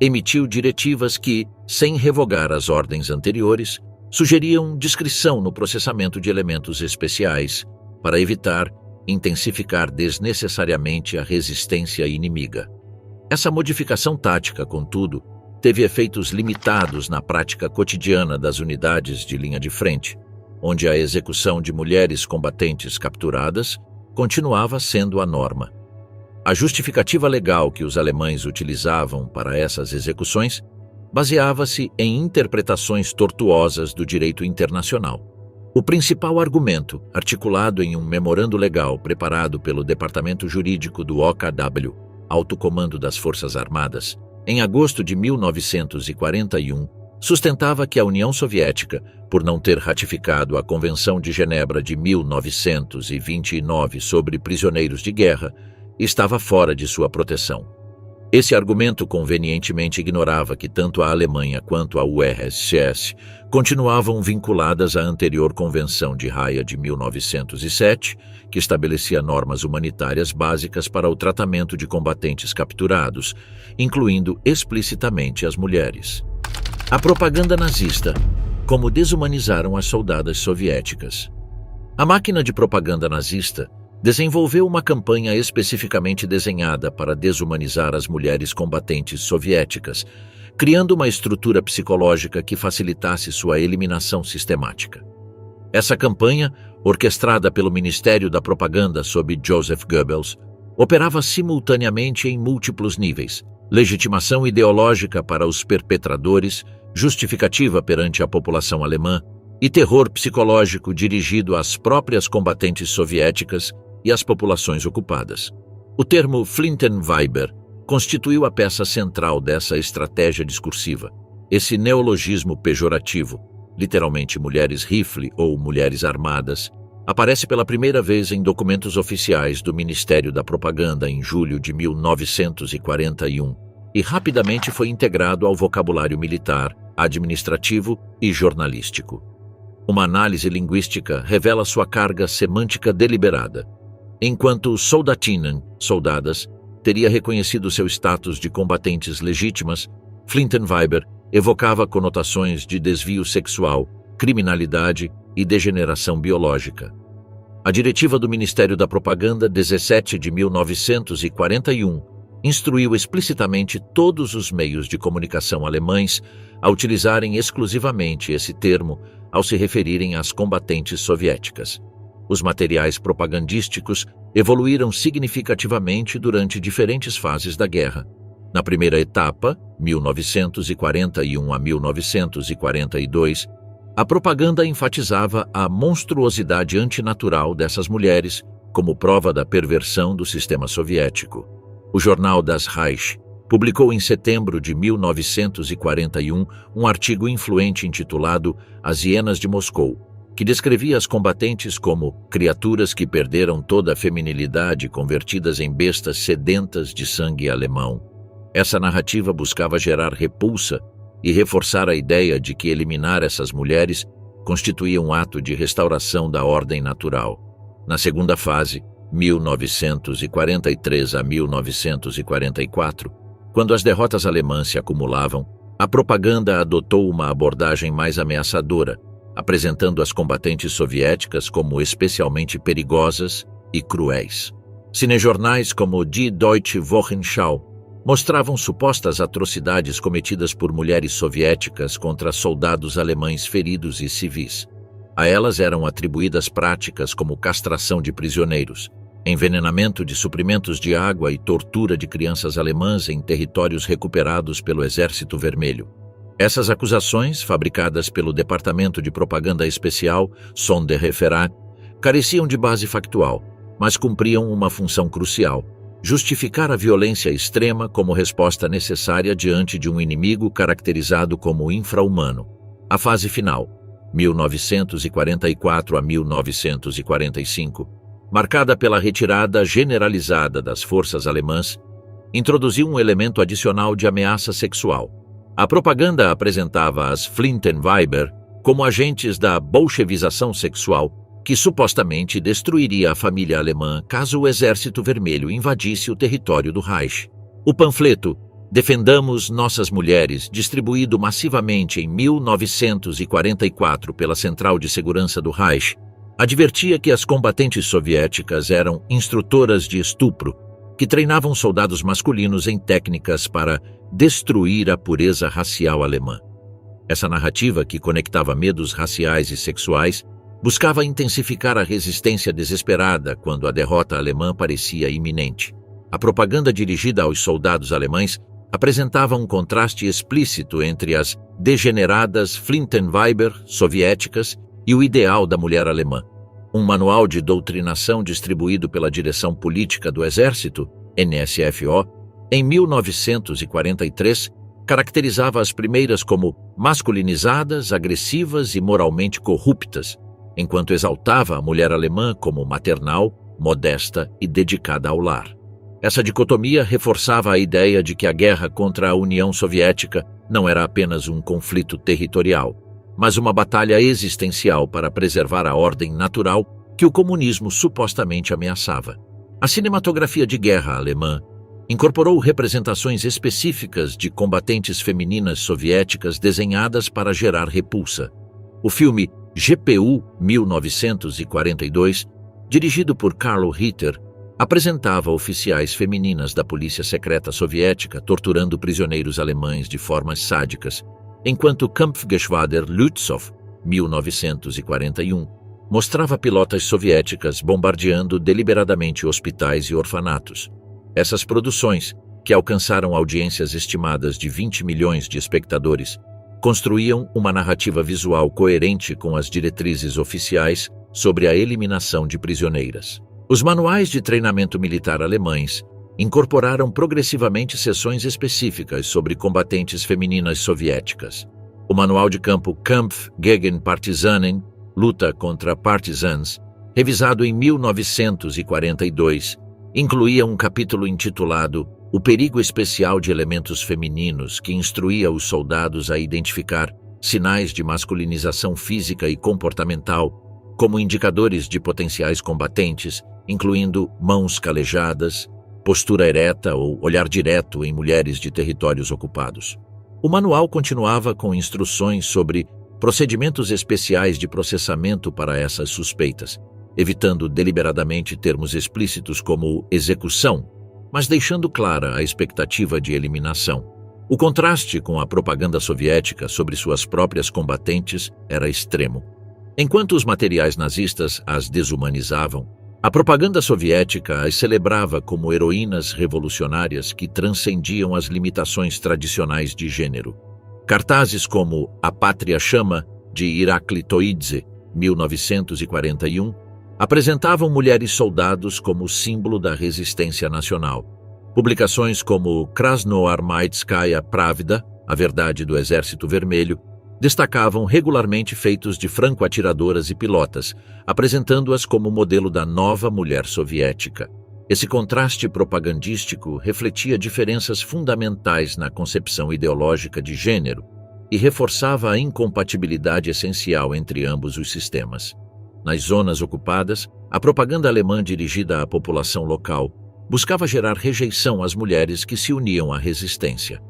emitiu diretivas que, sem revogar as ordens anteriores, sugeriam discrição no processamento de elementos especiais para evitar intensificar desnecessariamente a resistência inimiga. Essa modificação tática, contudo, teve efeitos limitados na prática cotidiana das unidades de linha de frente, onde a execução de mulheres combatentes capturadas continuava sendo a norma. A justificativa legal que os alemães utilizavam para essas execuções baseava-se em interpretações tortuosas do direito internacional. O principal argumento, articulado em um memorando legal preparado pelo Departamento Jurídico do OKW, Alto Comando das Forças Armadas, em agosto de 1941, sustentava que a União Soviética, por não ter ratificado a Convenção de Genebra de 1929 sobre prisioneiros de guerra, estava fora de sua proteção. Esse argumento convenientemente ignorava que tanto a Alemanha quanto a URSS continuavam vinculadas à anterior Convenção de Haia de 1907, que estabelecia normas humanitárias básicas para o tratamento de combatentes capturados, incluindo explicitamente as mulheres. A propaganda nazista, como desumanizaram as soldadas soviéticas. A máquina de propaganda nazista desenvolveu uma campanha especificamente desenhada para desumanizar as mulheres combatentes soviéticas, criando uma estrutura psicológica que facilitasse sua eliminação sistemática. Essa campanha, orquestrada pelo Ministério da Propaganda sob Joseph Goebbels, operava simultaneamente em múltiplos níveis: legitimação ideológica para os perpetradores, justificativa perante a população alemã e terror psicológico dirigido às próprias combatentes soviéticas e às populações ocupadas. O termo Flintenweiber constituiu a peça central dessa estratégia discursiva. Esse neologismo pejorativo, literalmente mulheres rifle ou mulheres armadas, aparece pela primeira vez em documentos oficiais do Ministério da Propaganda em julho de 1941 e rapidamente foi integrado ao vocabulário militar, administrativo e jornalístico. Uma análise linguística revela sua carga semântica deliberada. Enquanto Soldatinnen, soldadas, teria reconhecido seu status de combatentes legítimas, Flintenweiber evocava conotações de desvio sexual, criminalidade e degeneração biológica. A diretiva do Ministério da Propaganda 17 de 1941 instruiu explicitamente todos os meios de comunicação alemães a utilizarem exclusivamente esse termo ao se referirem às combatentes soviéticas. Os materiais propagandísticos evoluíram significativamente durante diferentes fases da guerra. Na primeira etapa, 1941 a 1942, a propaganda enfatizava a monstruosidade antinatural dessas mulheres como prova da perversão do sistema soviético. O Jornal das Reich publicou em setembro de 1941 um artigo influente intitulado As Hienas de Moscou, que descrevia as combatentes como criaturas que perderam toda a feminilidade convertidas em bestas sedentas de sangue alemão. Essa narrativa buscava gerar repulsa e reforçar a ideia de que eliminar essas mulheres constituía um ato de restauração da ordem natural. Na segunda fase, 1943 a 1944, quando as derrotas alemãs se acumulavam, a propaganda adotou uma abordagem mais ameaçadora, apresentando as combatentes soviéticas como especialmente perigosas e cruéis. Cinejornais como Die Deutsche Wochenschau mostravam supostas atrocidades cometidas por mulheres soviéticas contra soldados alemães feridos e civis. A elas eram atribuídas práticas como castração de prisioneiros, envenenamento de suprimentos de água e tortura de crianças alemãs em territórios recuperados pelo Exército Vermelho. Essas acusações, fabricadas pelo Departamento de Propaganda Especial, Sonderreferat, careciam de base factual, mas cumpriam uma função crucial: justificar a violência extrema como resposta necessária diante de um inimigo caracterizado como infra-humano. A fase final, 1944 a 1945, marcada pela retirada generalizada das forças alemãs, introduziu um elemento adicional de ameaça sexual. A propaganda apresentava as Flintenweiber como agentes da bolchevização sexual que supostamente destruiria a família alemã caso o Exército Vermelho invadisse o território do Reich. O panfleto Defendamos Nossas Mulheres, distribuído massivamente em 1944 pela Central de Segurança do Reich, advertia que as combatentes soviéticas eram instrutoras de estupro, que treinavam soldados masculinos em técnicas para destruir a pureza racial alemã. Essa narrativa, que conectava medos raciais e sexuais, buscava intensificar a resistência desesperada quando a derrota alemã parecia iminente. A propaganda dirigida aos soldados alemães apresentava um contraste explícito entre as degeneradas Flintenweiber soviéticas e o ideal da mulher alemã. Um manual de doutrinação distribuído pela Direção Política do Exército, NSFO, em 1943, caracterizava as primeiras como masculinizadas, agressivas e moralmente corruptas, enquanto exaltava a mulher alemã como maternal, modesta e dedicada ao lar. Essa dicotomia reforçava a ideia de que a guerra contra a União Soviética não era apenas um conflito territorial, mas uma batalha existencial para preservar a ordem natural que o comunismo supostamente ameaçava. A cinematografia de guerra alemã incorporou representações específicas de combatentes femininas soviéticas desenhadas para gerar repulsa. O filme GPU 1942, dirigido por Karl Ritter, apresentava oficiais femininas da polícia secreta soviética torturando prisioneiros alemães de formas sádicas, enquanto Kampfgeschwader Lützow 1941 mostrava pilotas soviéticas bombardeando deliberadamente hospitais e orfanatos. Essas produções, que alcançaram audiências estimadas de 20 milhões de espectadores, construíam uma narrativa visual coerente com as diretrizes oficiais sobre a eliminação de prisioneiras. Os manuais de treinamento militar alemães incorporaram progressivamente seções específicas sobre combatentes femininas soviéticas. O manual de campo Kampf gegen Partisanen, Luta contra Partisans, revisado em 1942, incluía um capítulo intitulado O perigo especial de elementos femininos, que instruía os soldados a identificar sinais de masculinização física e comportamental como indicadores de potenciais combatentes, incluindo mãos calejadas, postura ereta ou olhar direto em mulheres de territórios ocupados. O manual continuava com instruções sobre procedimentos especiais de processamento para essas suspeitas, evitando deliberadamente termos explícitos como execução, mas deixando clara a expectativa de eliminação. O contraste com a propaganda soviética sobre suas próprias combatentes era extremo. Enquanto os materiais nazistas as desumanizavam, a propaganda soviética as celebrava como heroínas revolucionárias que transcendiam as limitações tradicionais de gênero. Cartazes como A Pátria Chama, de Iraklitoidze, 1941, apresentavam mulheres soldados como símbolo da resistência nacional. Publicações como Krasnoarmaitskaya Pravda, A Verdade do Exército Vermelho, destacavam regularmente feitos de franco-atiradoras e pilotas, apresentando-as como modelo da nova mulher soviética. Esse contraste propagandístico refletia diferenças fundamentais na concepção ideológica de gênero e reforçava a incompatibilidade essencial entre ambos os sistemas. Nas zonas ocupadas, a propaganda alemã dirigida à população local buscava gerar rejeição às mulheres que se uniam à resistência.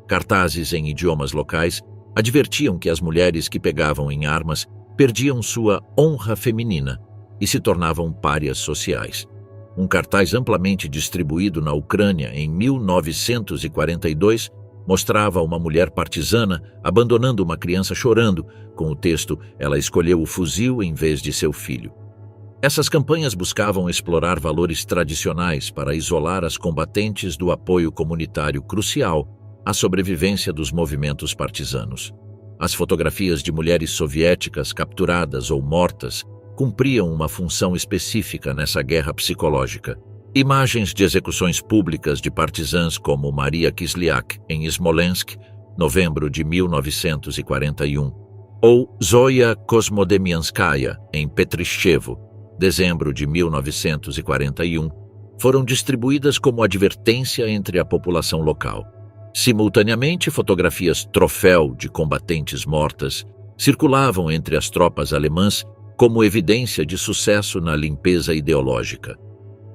Cartazes em idiomas locais advertiam que as mulheres que pegavam em armas perdiam sua honra feminina e se tornavam párias sociais. Um cartaz amplamente distribuído na Ucrânia em 1942 mostrava uma mulher partisana abandonando uma criança chorando, com o texto "Ela escolheu o fuzil em vez de seu filho". Essas campanhas buscavam explorar valores tradicionais para isolar as combatentes do apoio comunitário crucial à sobrevivência dos movimentos partisanos. As fotografias de mulheres soviéticas capturadas ou mortas cumpriam uma função específica nessa guerra psicológica. Imagens de execuções públicas de partisãs como Maria Kislyak, em Smolensk, novembro de 1941, ou Zoya Kosmodemianskaya, em Petrichevo, dezembro de 1941, foram distribuídas como advertência entre a população local. Simultaneamente, fotografias troféu de combatentes mortas circulavam entre as tropas alemãs como evidência de sucesso na limpeza ideológica.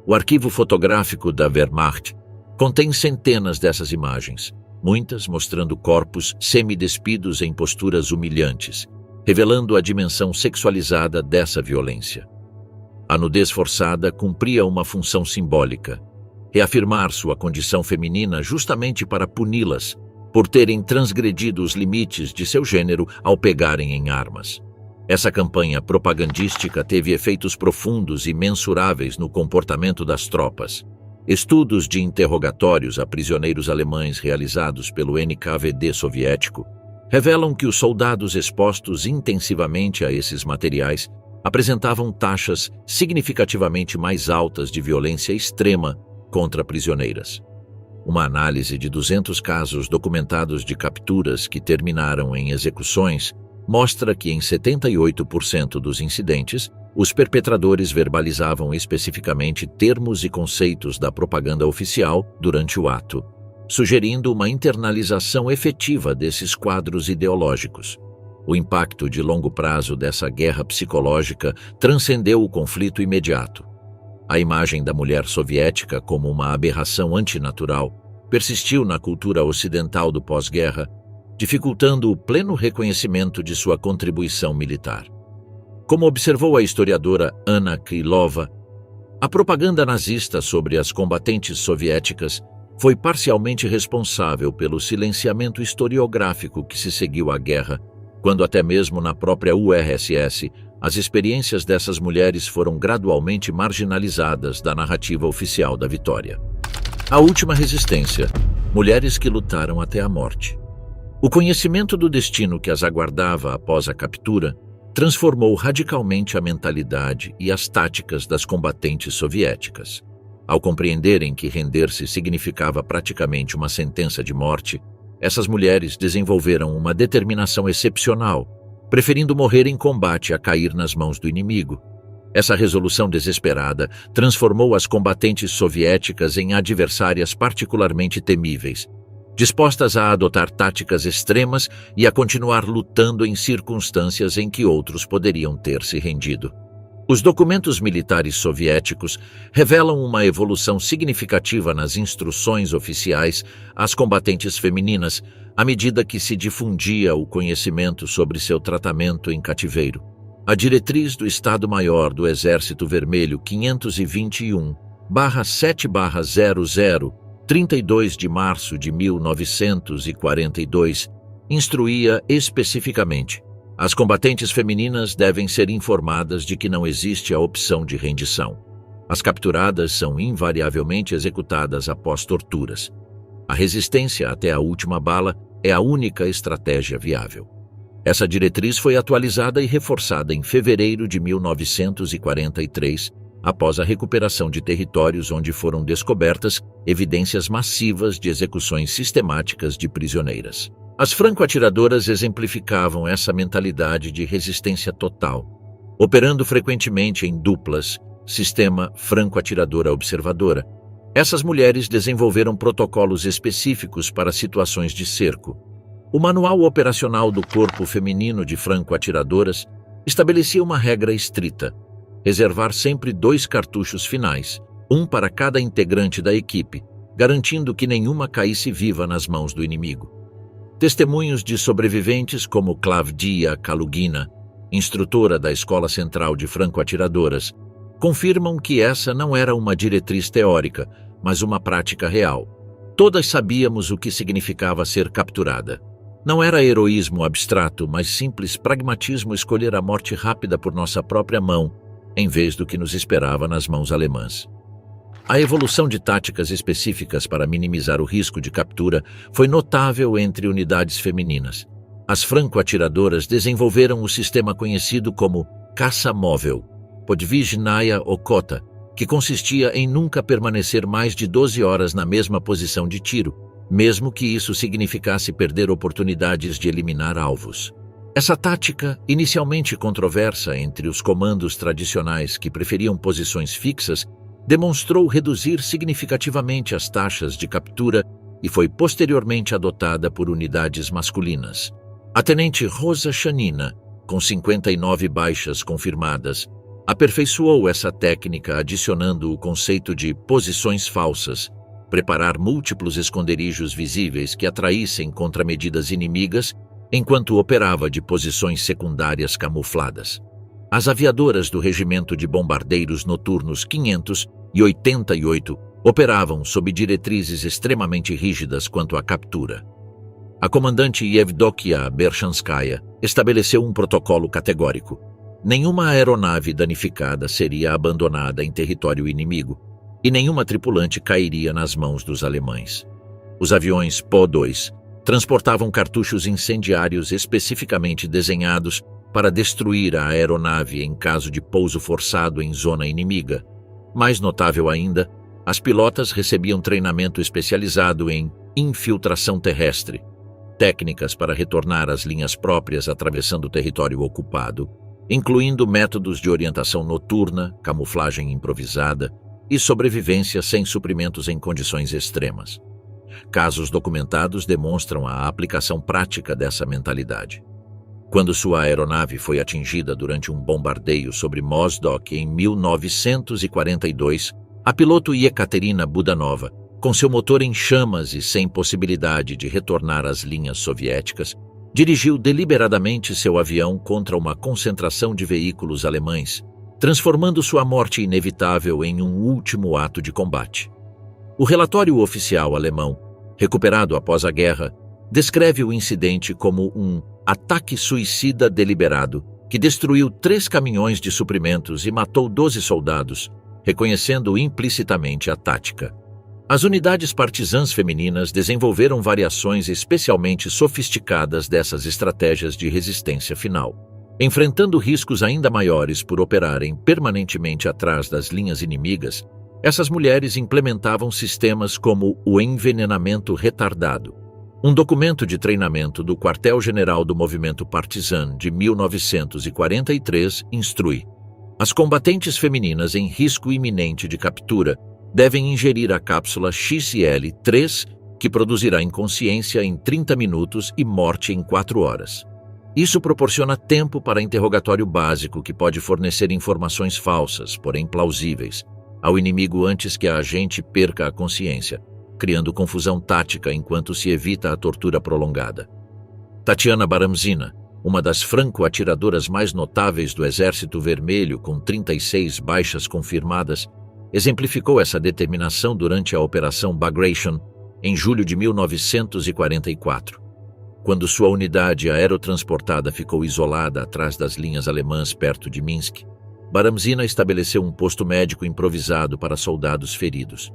O arquivo fotográfico da Wehrmacht contém centenas dessas imagens, muitas mostrando corpos semidespidos em posturas humilhantes, revelando a dimensão sexualizada dessa violência. A nudez forçada cumpria uma função simbólica: reafirmar sua condição feminina justamente para puni-las por terem transgredido os limites de seu gênero ao pegarem em armas. Essa campanha propagandística teve efeitos profundos e mensuráveis no comportamento das tropas. Estudos de interrogatórios a prisioneiros alemães realizados pelo NKVD soviético revelam que os soldados expostos intensivamente a esses materiais apresentavam taxas significativamente mais altas de violência extrema contra prisioneiras. Uma análise de 200 casos documentados de capturas que terminaram em execuções mostra que em 78% dos incidentes, os perpetradores verbalizavam especificamente termos e conceitos da propaganda oficial durante o ato, sugerindo uma internalização efetiva desses quadros ideológicos. O impacto de longo prazo dessa guerra psicológica transcendeu o conflito imediato. A imagem da mulher soviética como uma aberração antinatural persistiu na cultura ocidental do pós-guerra, dificultando o pleno reconhecimento de sua contribuição militar. Como observou a historiadora Anna Krylova, a propaganda nazista sobre as combatentes soviéticas foi parcialmente responsável pelo silenciamento historiográfico que se seguiu à guerra, quando até mesmo na própria URSS, as experiências dessas mulheres foram gradualmente marginalizadas da narrativa oficial da vitória. A última resistência, mulheres que lutaram até a morte. O conhecimento do destino que as aguardava após a captura transformou radicalmente a mentalidade e as táticas das combatentes soviéticas. Ao compreenderem que render-se significava praticamente uma sentença de morte, essas mulheres desenvolveram uma determinação excepcional, preferindo morrer em combate a cair nas mãos do inimigo. Essa resolução desesperada transformou as combatentes soviéticas em adversárias particularmente temíveis, dispostas a adotar táticas extremas e a continuar lutando em circunstâncias em que outros poderiam ter se rendido. Os documentos militares soviéticos revelam uma evolução significativa nas instruções oficiais às combatentes femininas à medida que se difundia o conhecimento sobre seu tratamento em cativeiro. A diretriz do Estado-Maior do Exército Vermelho 521/7/00, 32 de março de 1942, instruía especificamente: as combatentes femininas devem ser informadas de que não existe a opção de rendição. As capturadas são invariavelmente executadas após torturas. A resistência até a última bala é a única estratégia viável. Essa diretriz foi atualizada e reforçada em fevereiro de 1943, após a recuperação de territórios onde foram descobertas evidências massivas de execuções sistemáticas de prisioneiras. As franco-atiradoras exemplificavam essa mentalidade de resistência total, operando frequentemente em duplas, sistema franco-atiradora-observadora. Essas mulheres desenvolveram protocolos específicos para situações de cerco. O Manual Operacional do Corpo Feminino de Franco-Atiradoras estabelecia uma regra estrita: reservar sempre 2 cartuchos finais, um para cada integrante da equipe, garantindo que nenhuma caísse viva nas mãos do inimigo. Testemunhos de sobreviventes como Klavdia Kalugina, instrutora da Escola Central de Franco-Atiradoras, confirmam que essa não era uma diretriz teórica, mas uma prática real. Todas sabíamos o que significava ser capturada. Não era heroísmo abstrato, mas simples pragmatismo escolher a morte rápida por nossa própria mão, em vez do que nos esperava nas mãos alemãs. A evolução de táticas específicas para minimizar o risco de captura foi notável entre unidades femininas. As franco-atiradoras desenvolveram o sistema conhecido como caça móvel, podvizhnaya okota, que consistia em nunca permanecer mais de 12 horas na mesma posição de tiro, mesmo que isso significasse perder oportunidades de eliminar alvos. Essa tática, inicialmente controversa entre os comandos tradicionais que preferiam posições fixas, demonstrou reduzir significativamente as taxas de captura e foi posteriormente adotada por unidades masculinas. A tenente Rosa Chanina, com 59 baixas confirmadas, aperfeiçoou essa técnica adicionando o conceito de posições falsas, preparar múltiplos esconderijos visíveis que atraíssem contramedidas inimigas enquanto operava de posições secundárias camufladas. As aviadoras do Regimento de Bombardeiros Noturnos 588 operavam sob diretrizes extremamente rígidas quanto à captura. A comandante Yevdokia Berchanskaya estabeleceu um protocolo categórico: nenhuma aeronave danificada seria abandonada em território inimigo e nenhuma tripulante cairia nas mãos dos alemães. Os aviões Po-2 transportavam cartuchos incendiários especificamente desenhados para destruir a aeronave em caso de pouso forçado em zona inimiga. Mais notável ainda, as pilotas recebiam treinamento especializado em infiltração terrestre, técnicas para retornar às linhas próprias atravessando o território ocupado, incluindo métodos de orientação noturna, camuflagem improvisada e sobrevivência sem suprimentos em condições extremas. Casos documentados demonstram a aplicação prática dessa mentalidade. Quando sua aeronave foi atingida durante um bombardeio sobre Mozdok em 1942, a piloto Yekaterina Budanova, com seu motor em chamas e sem possibilidade de retornar às linhas soviéticas, dirigiu deliberadamente seu avião contra uma concentração de veículos alemães, transformando sua morte inevitável em um último ato de combate. O relatório oficial alemão, recuperado após a guerra, descreve o incidente como um ataque suicida deliberado que destruiu 3 caminhões de suprimentos e matou 12 soldados, reconhecendo implicitamente a tática. As unidades partisãs femininas desenvolveram variações especialmente sofisticadas dessas estratégias de resistência final. Enfrentando riscos ainda maiores por operarem permanentemente atrás das linhas inimigas, essas mulheres implementavam sistemas como o envenenamento retardado. Um documento de treinamento do Quartel-General do Movimento Partizan de 1943 instrui: as combatentes femininas em risco iminente de captura devem ingerir a cápsula XL-3, que produzirá inconsciência em 30 minutos e morte em 4 horas. Isso proporciona tempo para interrogatório básico que pode fornecer informações falsas, porém plausíveis, ao inimigo antes que a agente perca a consciência, criando confusão tática enquanto se evita a tortura prolongada. Tatiana Baramzina, uma das franco-atiradoras mais notáveis do Exército Vermelho, com 36 baixas confirmadas, exemplificou essa determinação durante a Operação Bagration, em julho de 1944. Quando sua unidade aerotransportada ficou isolada atrás das linhas alemãs perto de Minsk, Baramzina estabeleceu um posto médico improvisado para soldados feridos.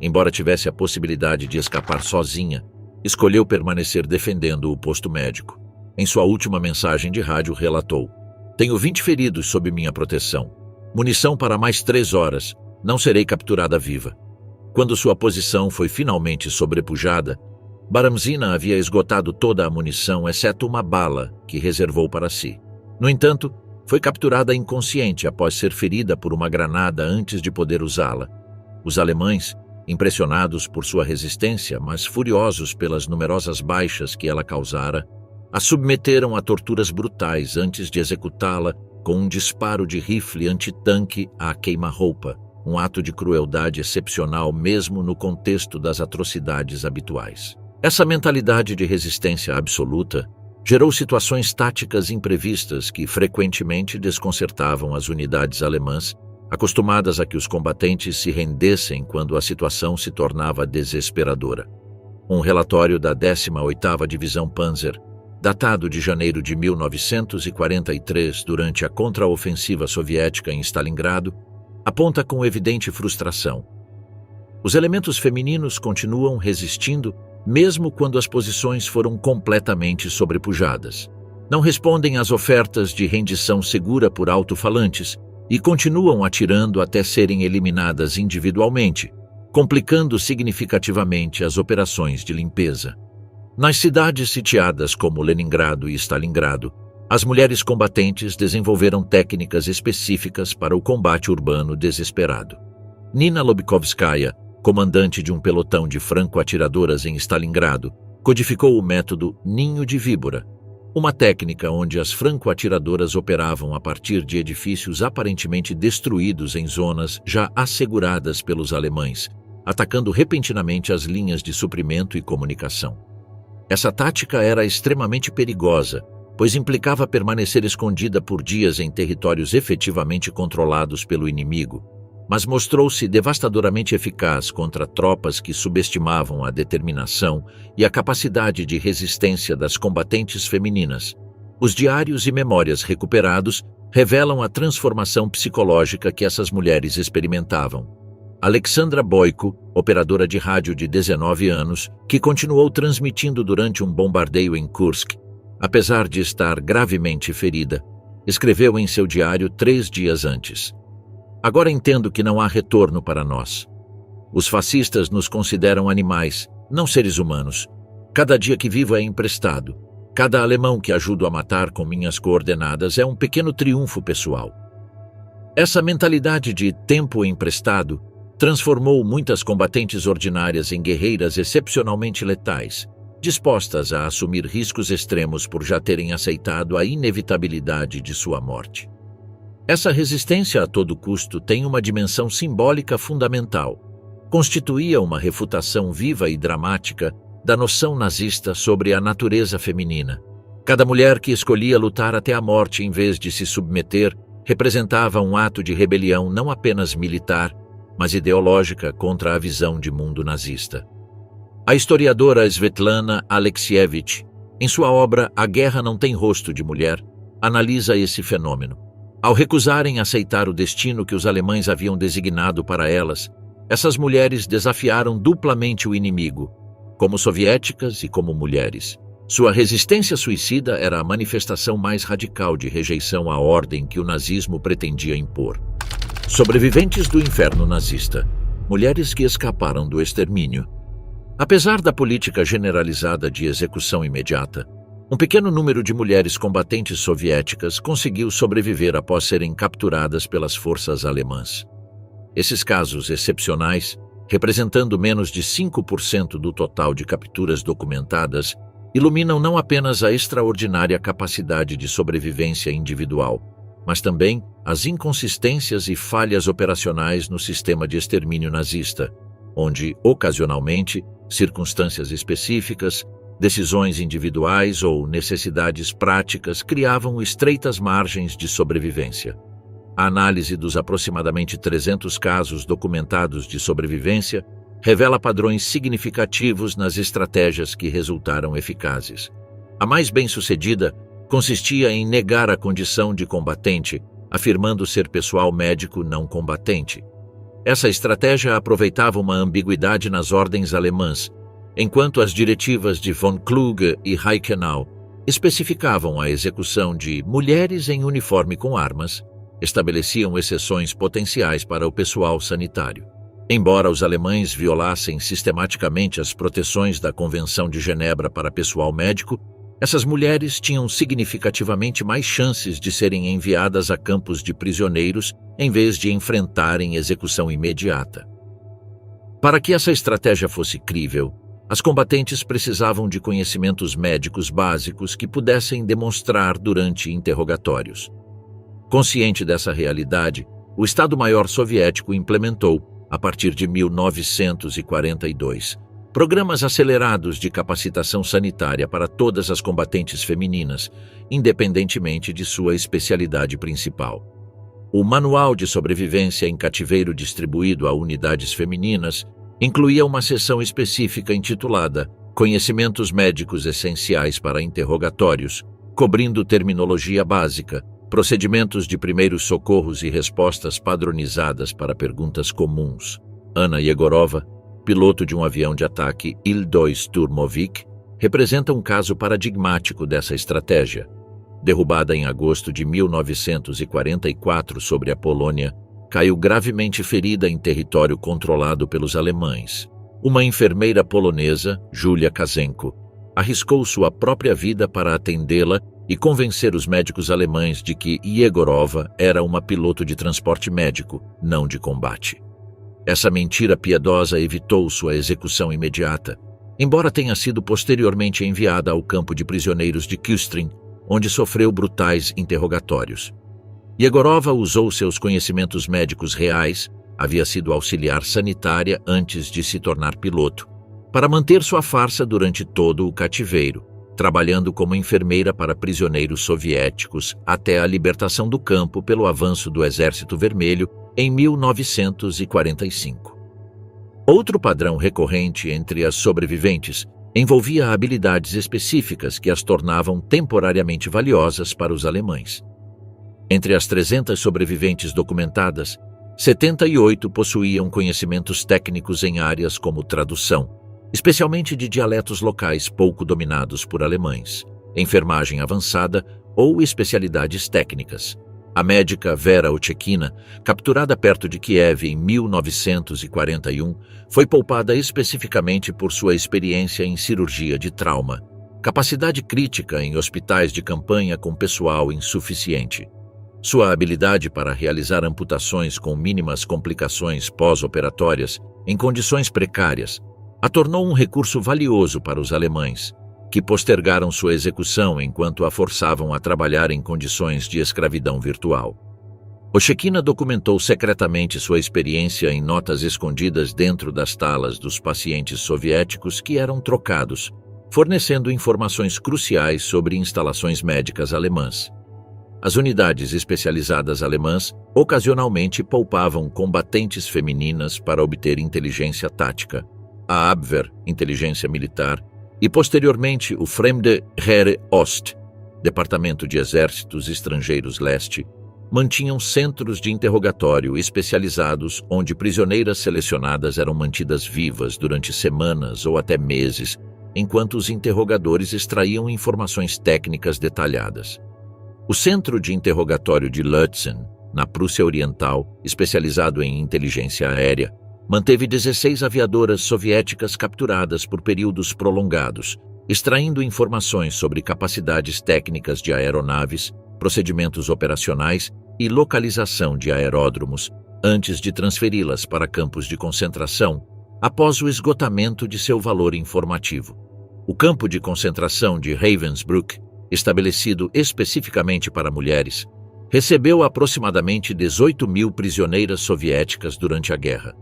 Embora tivesse a possibilidade de escapar sozinha, escolheu permanecer defendendo o posto médico. Em sua última mensagem de rádio relatou: "Tenho 20 feridos sob minha proteção. Munição para mais 3 horas. Não serei capturada viva." Quando sua posição foi finalmente sobrepujada, Baramzina havia esgotado toda a munição exceto uma bala que reservou para si. No entanto, foi capturada inconsciente após ser ferida por uma granada antes de poder usá-la. Os alemães, impressionados por sua resistência, mas furiosos pelas numerosas baixas que ela causara, a submeteram a torturas brutais antes de executá-la com um disparo de rifle antitanque à queima-roupa, um ato de crueldade excepcional mesmo no contexto das atrocidades habituais. Essa mentalidade de resistência absoluta gerou situações táticas imprevistas que frequentemente desconcertavam as unidades alemãs, acostumadas a que os combatentes se rendessem quando a situação se tornava desesperadora. Um relatório da 18ª Divisão Panzer, datado de janeiro de 1943, durante a contraofensiva soviética em Stalingrado, aponta com evidente frustração. Os elementos femininos continuam resistindo mesmo quando as posições foram completamente sobrepujadas. Não respondem às ofertas de rendição segura por alto-falantes e continuam atirando até serem eliminadas individualmente, complicando significativamente as operações de limpeza. Nas cidades sitiadas como Leningrado e Stalingrado, as mulheres combatentes desenvolveram técnicas específicas para o combate urbano desesperado. Nina Lobkovskaya, comandante de um pelotão de franco-atiradoras em Stalingrado, codificou o método Ninho de Víbora, uma técnica onde as franco-atiradoras operavam a partir de edifícios aparentemente destruídos em zonas já asseguradas pelos alemães, atacando repentinamente as linhas de suprimento e comunicação. Essa tática era extremamente perigosa, pois implicava permanecer escondida por dias em territórios efetivamente controlados pelo inimigo, mas mostrou-se devastadoramente eficaz contra tropas que subestimavam a determinação e a capacidade de resistência das combatentes femininas. Os diários e memórias recuperados revelam a transformação psicológica que essas mulheres experimentavam. Alexandra Boyko, operadora de rádio de 19 anos, que continuou transmitindo durante um bombardeio em Kursk, apesar de estar gravemente ferida, escreveu em seu diário 3 dias antes: "Agora entendo que não há retorno para nós. Os fascistas nos consideram animais, não seres humanos. Cada dia que vivo é emprestado. Cada alemão que ajudo a matar com minhas coordenadas é um pequeno triunfo pessoal. Essa mentalidade de tempo emprestado transformou muitas combatentes ordinárias em guerreiras excepcionalmente letais, dispostas a assumir riscos extremos por já terem aceitado a inevitabilidade de sua morte. Essa resistência a todo custo tem uma dimensão simbólica fundamental. Constituía uma refutação viva e dramática da noção nazista sobre a natureza feminina. Cada mulher que escolhia lutar até a morte em vez de se submeter representava um ato de rebelião não apenas militar, mas ideológica contra a visão de mundo nazista. A historiadora Svetlana Alexievich, em sua obra A Guerra Não Tem Rosto de Mulher, analisa esse fenômeno. Ao recusarem aceitar o destino que os alemães haviam designado para elas, essas mulheres desafiaram duplamente o inimigo, como soviéticas e como mulheres. Sua resistência suicida era a manifestação mais radical de rejeição à ordem que o nazismo pretendia impor. Sobreviventes do inferno nazista, mulheres que escaparam do extermínio. Apesar da política generalizada de execução imediata, um pequeno número de mulheres combatentes soviéticas conseguiu sobreviver após serem capturadas pelas forças alemãs. Esses casos excepcionais, representando menos de 5% do total de capturas documentadas, iluminam não apenas a extraordinária capacidade de sobrevivência individual, mas também as inconsistências e falhas operacionais no sistema de extermínio nazista, onde, ocasionalmente, circunstâncias específicas, decisões individuais ou necessidades práticas criavam estreitas margens de sobrevivência. A análise dos aproximadamente 300 casos documentados de sobrevivência revela padrões significativos nas estratégias que resultaram eficazes. A mais bem-sucedida consistia em negar a condição de combatente, afirmando ser pessoal médico não combatente. Essa estratégia aproveitava uma ambiguidade nas ordens alemãs, enquanto as diretivas de von Kluge e Reichenau especificavam a execução de mulheres em uniforme com armas, estabeleciam exceções potenciais para o pessoal sanitário. Embora os alemães violassem sistematicamente as proteções da Convenção de Genebra para pessoal médico, essas mulheres tinham significativamente mais chances de serem enviadas a campos de prisioneiros em vez de enfrentarem execução imediata. Para que essa estratégia fosse crível, as combatentes precisavam de conhecimentos médicos básicos que pudessem demonstrar durante interrogatórios. Consciente dessa realidade, o Estado-Maior soviético implementou, a partir de 1942, programas acelerados de capacitação sanitária para todas as combatentes femininas, independentemente de sua especialidade principal. O Manual de Sobrevivência em Cativeiro distribuído a unidades femininas incluía uma seção específica intitulada Conhecimentos Médicos Essenciais para Interrogatórios, cobrindo terminologia básica, procedimentos de primeiros socorros e respostas padronizadas para perguntas comuns. Anna Yegorova, piloto de um avião de ataque Il-2 Turmovik, representa um caso paradigmático dessa estratégia. Derrubada em agosto de 1944 sobre a Polônia, caiu gravemente ferida em território controlado pelos alemães. Uma enfermeira polonesa, Julia Kazenko, arriscou sua própria vida para atendê-la e convencer os médicos alemães de que Yegorova era uma piloto de transporte médico, não de combate. Essa mentira piedosa evitou sua execução imediata, embora tenha sido posteriormente enviada ao campo de prisioneiros de Kustrin, onde sofreu brutais interrogatórios. Yegorova usou seus conhecimentos médicos reais, havia sido auxiliar sanitária antes de se tornar piloto, para manter sua farsa durante todo o cativeiro, trabalhando como enfermeira para prisioneiros soviéticos até a libertação do campo pelo avanço do Exército Vermelho em 1945. Outro padrão recorrente entre as sobreviventes envolvia habilidades específicas que as tornavam temporariamente valiosas para os alemães. Entre as 300 sobreviventes documentadas, 78 possuíam conhecimentos técnicos em áreas como tradução, especialmente de dialetos locais pouco dominados por alemães, enfermagem avançada ou especialidades técnicas. A médica Vera Otchekina, capturada perto de Kiev em 1941, foi poupada especificamente por sua experiência em cirurgia de trauma. capacidade crítica em hospitais de campanha com pessoal insuficiente. Sua habilidade para realizar amputações com mínimas complicações pós-operatórias em condições precárias a tornou um recurso valioso para os alemães, que postergaram sua execução enquanto a forçavam a trabalhar em condições de escravidão virtual. Oshekina documentou secretamente sua experiência em notas escondidas dentro das talas dos pacientes soviéticos que eram trocados, fornecendo informações cruciais sobre instalações médicas alemãs. As unidades especializadas alemãs ocasionalmente poupavam combatentes femininas para obter inteligência tática, a Abwehr, inteligência militar, e posteriormente o Fremde Heere Ost, Departamento de Exércitos Estrangeiros Leste, mantinham centros de interrogatório especializados onde prisioneiras selecionadas eram mantidas vivas durante semanas ou até meses, enquanto os interrogadores extraíam informações técnicas detalhadas. O Centro de Interrogatório de Lützen, na Prússia Oriental, especializado em inteligência aérea, manteve 16 aviadoras soviéticas capturadas por períodos prolongados, extraindo informações sobre capacidades técnicas de aeronaves, procedimentos operacionais e localização de aeródromos, antes de transferi-las para campos de concentração, após o esgotamento de seu valor informativo. O campo de concentração de Ravensbrück, estabelecido especificamente para mulheres, recebeu aproximadamente 18.000 prisioneiras soviéticas durante a guerra.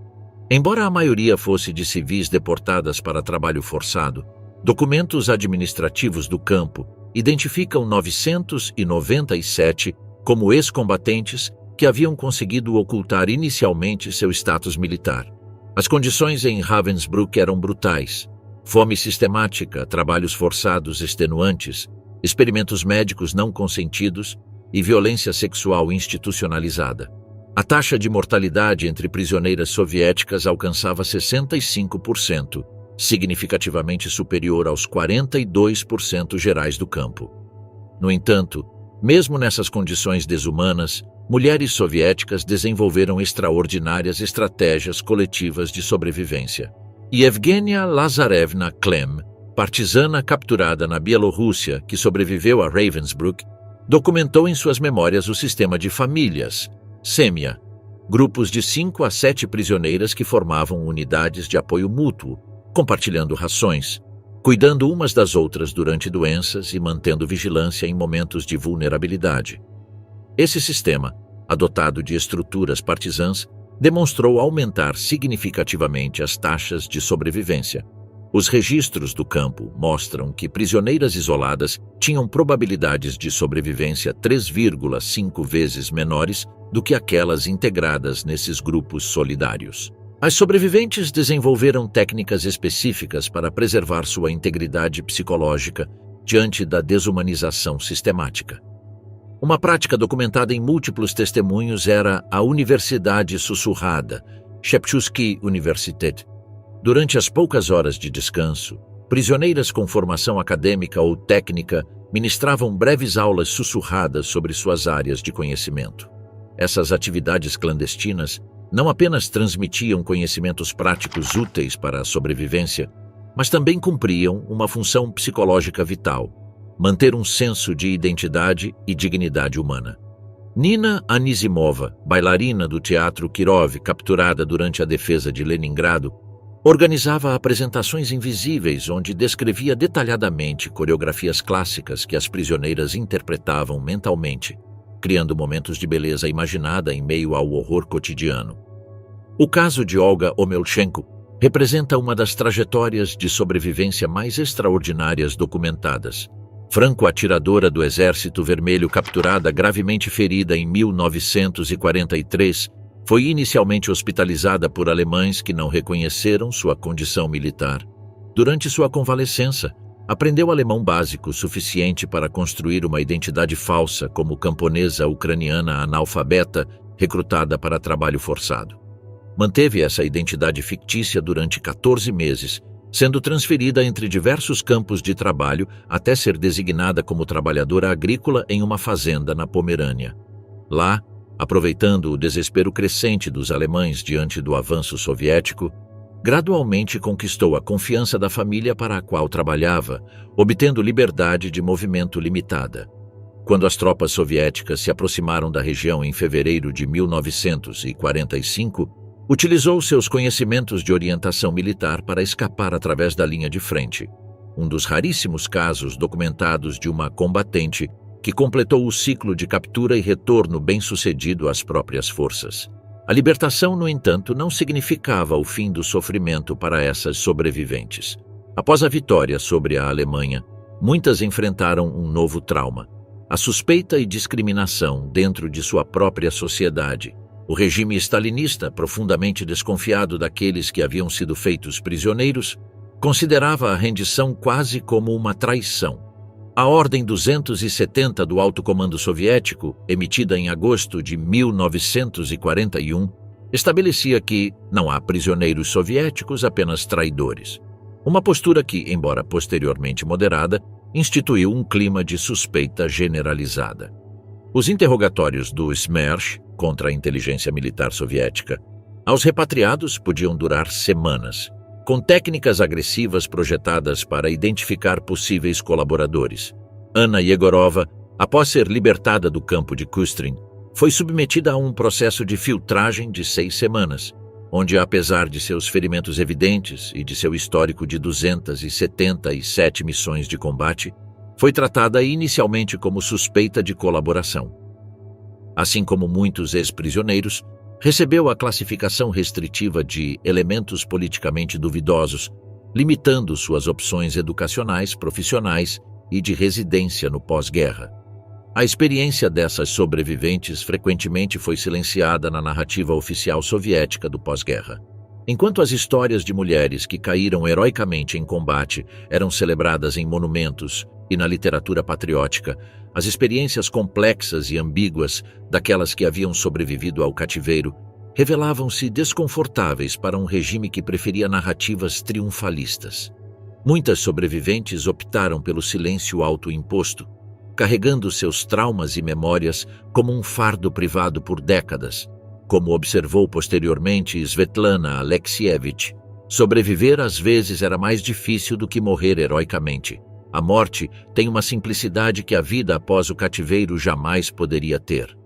Embora a maioria fosse de civis deportadas para trabalho forçado, documentos administrativos do campo identificam 997 como ex-combatentes que haviam conseguido ocultar inicialmente seu status militar. As condições em Ravensbrück eram brutais: fome sistemática, trabalhos forçados extenuantes, experimentos médicos não consentidos e violência sexual institucionalizada. A taxa de mortalidade entre prisioneiras soviéticas alcançava 65%, significativamente superior aos 42% gerais do campo. No entanto, mesmo nessas condições desumanas, mulheres soviéticas desenvolveram extraordinárias estratégias coletivas de sobrevivência. Yevgenia Lazarevna Klem, partisana capturada na Bielorrússia que sobreviveu a Ravensbrück, documentou em suas memórias o sistema de famílias, Semia, grupos de 5 a 7 prisioneiras que formavam unidades de apoio mútuo, compartilhando rações, cuidando umas das outras durante doenças e mantendo vigilância em momentos de vulnerabilidade. Esse sistema, adotado de estruturas partisãs, demonstrou aumentar significativamente as taxas de sobrevivência. Os registros do campo mostram que prisioneiras isoladas tinham probabilidades de sobrevivência 3,5 vezes menores do que aquelas integradas nesses grupos solidários. As sobreviventes desenvolveram técnicas específicas para preservar sua integridade psicológica diante da desumanização sistemática. Uma prática documentada em múltiplos testemunhos era a Universidade Sussurrada, Shepchuski Universität. Durante as poucas horas de descanso, prisioneiras com formação acadêmica ou técnica ministravam breves aulas sussurradas sobre suas áreas de conhecimento. Essas atividades clandestinas não apenas transmitiam conhecimentos práticos úteis para a sobrevivência, mas também cumpriam uma função psicológica vital: manter um senso de identidade e dignidade humana. Nina Anisimova, bailarina do Teatro Kirov, capturada durante a defesa de Leningrado, organizava apresentações invisíveis onde descrevia detalhadamente coreografias clássicas que as prisioneiras interpretavam mentalmente, criando momentos de beleza imaginada em meio ao horror cotidiano. O caso de Olga Omelchenko representa uma das trajetórias de sobrevivência mais extraordinárias documentadas. Franco-atiradora do Exército Vermelho capturada gravemente ferida em 1943, foi inicialmente hospitalizada por alemães que não reconheceram sua condição militar. Durante sua convalescença, aprendeu alemão básico suficiente para construir uma identidade falsa como camponesa ucraniana analfabeta recrutada para trabalho forçado. Manteve essa identidade fictícia durante 14 meses, sendo transferida entre diversos campos de trabalho até ser designada como trabalhadora agrícola em uma fazenda na Pomerânia. Lá, aproveitando o desespero crescente dos alemães diante do avanço soviético, gradualmente conquistou a confiança da família para a qual trabalhava, obtendo liberdade de movimento limitada. Quando as tropas soviéticas se aproximaram da região em fevereiro de 1945, utilizou seus conhecimentos de orientação militar para escapar através da linha de frente, um dos raríssimos casos documentados de uma combatente que completou o ciclo de captura e retorno bem-sucedido às próprias forças. A libertação, no entanto, não significava o fim do sofrimento para essas sobreviventes. Após a vitória sobre a Alemanha, muitas enfrentaram um novo trauma: a suspeita e discriminação dentro de sua própria sociedade. O regime stalinista, profundamente desconfiado daqueles que haviam sido feitos prisioneiros, considerava a rendição quase como uma traição. A Ordem 270 do Alto Comando Soviético, emitida em agosto de 1941, estabelecia que não há prisioneiros soviéticos, apenas traidores. Uma postura que, embora posteriormente moderada, instituiu um clima de suspeita generalizada. Os interrogatórios do Smersh contra a inteligência militar soviética aos repatriados podiam durar semanas, com técnicas agressivas projetadas para identificar possíveis colaboradores. Anna Yegorova, após ser libertada do campo de Kustrin, foi submetida a um processo de filtragem de 6 semanas, onde, apesar de seus ferimentos evidentes e de seu histórico de 277 missões de combate, foi tratada inicialmente como suspeita de colaboração. Assim como muitos ex-prisioneiros, recebeu a classificação restritiva de elementos politicamente duvidosos, limitando suas opções educacionais, profissionais e de residência no pós-guerra. A experiência dessas sobreviventes frequentemente foi silenciada na narrativa oficial soviética do pós-guerra. Enquanto as histórias de mulheres que caíram heroicamente em combate eram celebradas em monumentos e na literatura patriótica, as experiências complexas e ambíguas daquelas que haviam sobrevivido ao cativeiro revelavam-se desconfortáveis para um regime que preferia narrativas triunfalistas. Muitas sobreviventes optaram pelo silêncio autoimposto, carregando seus traumas e memórias como um fardo privado por décadas. Como observou posteriormente Svetlana Alexievich, sobreviver às vezes era mais difícil do que morrer heroicamente. A morte tem uma simplicidade que a vida após o cativeiro jamais poderia ter.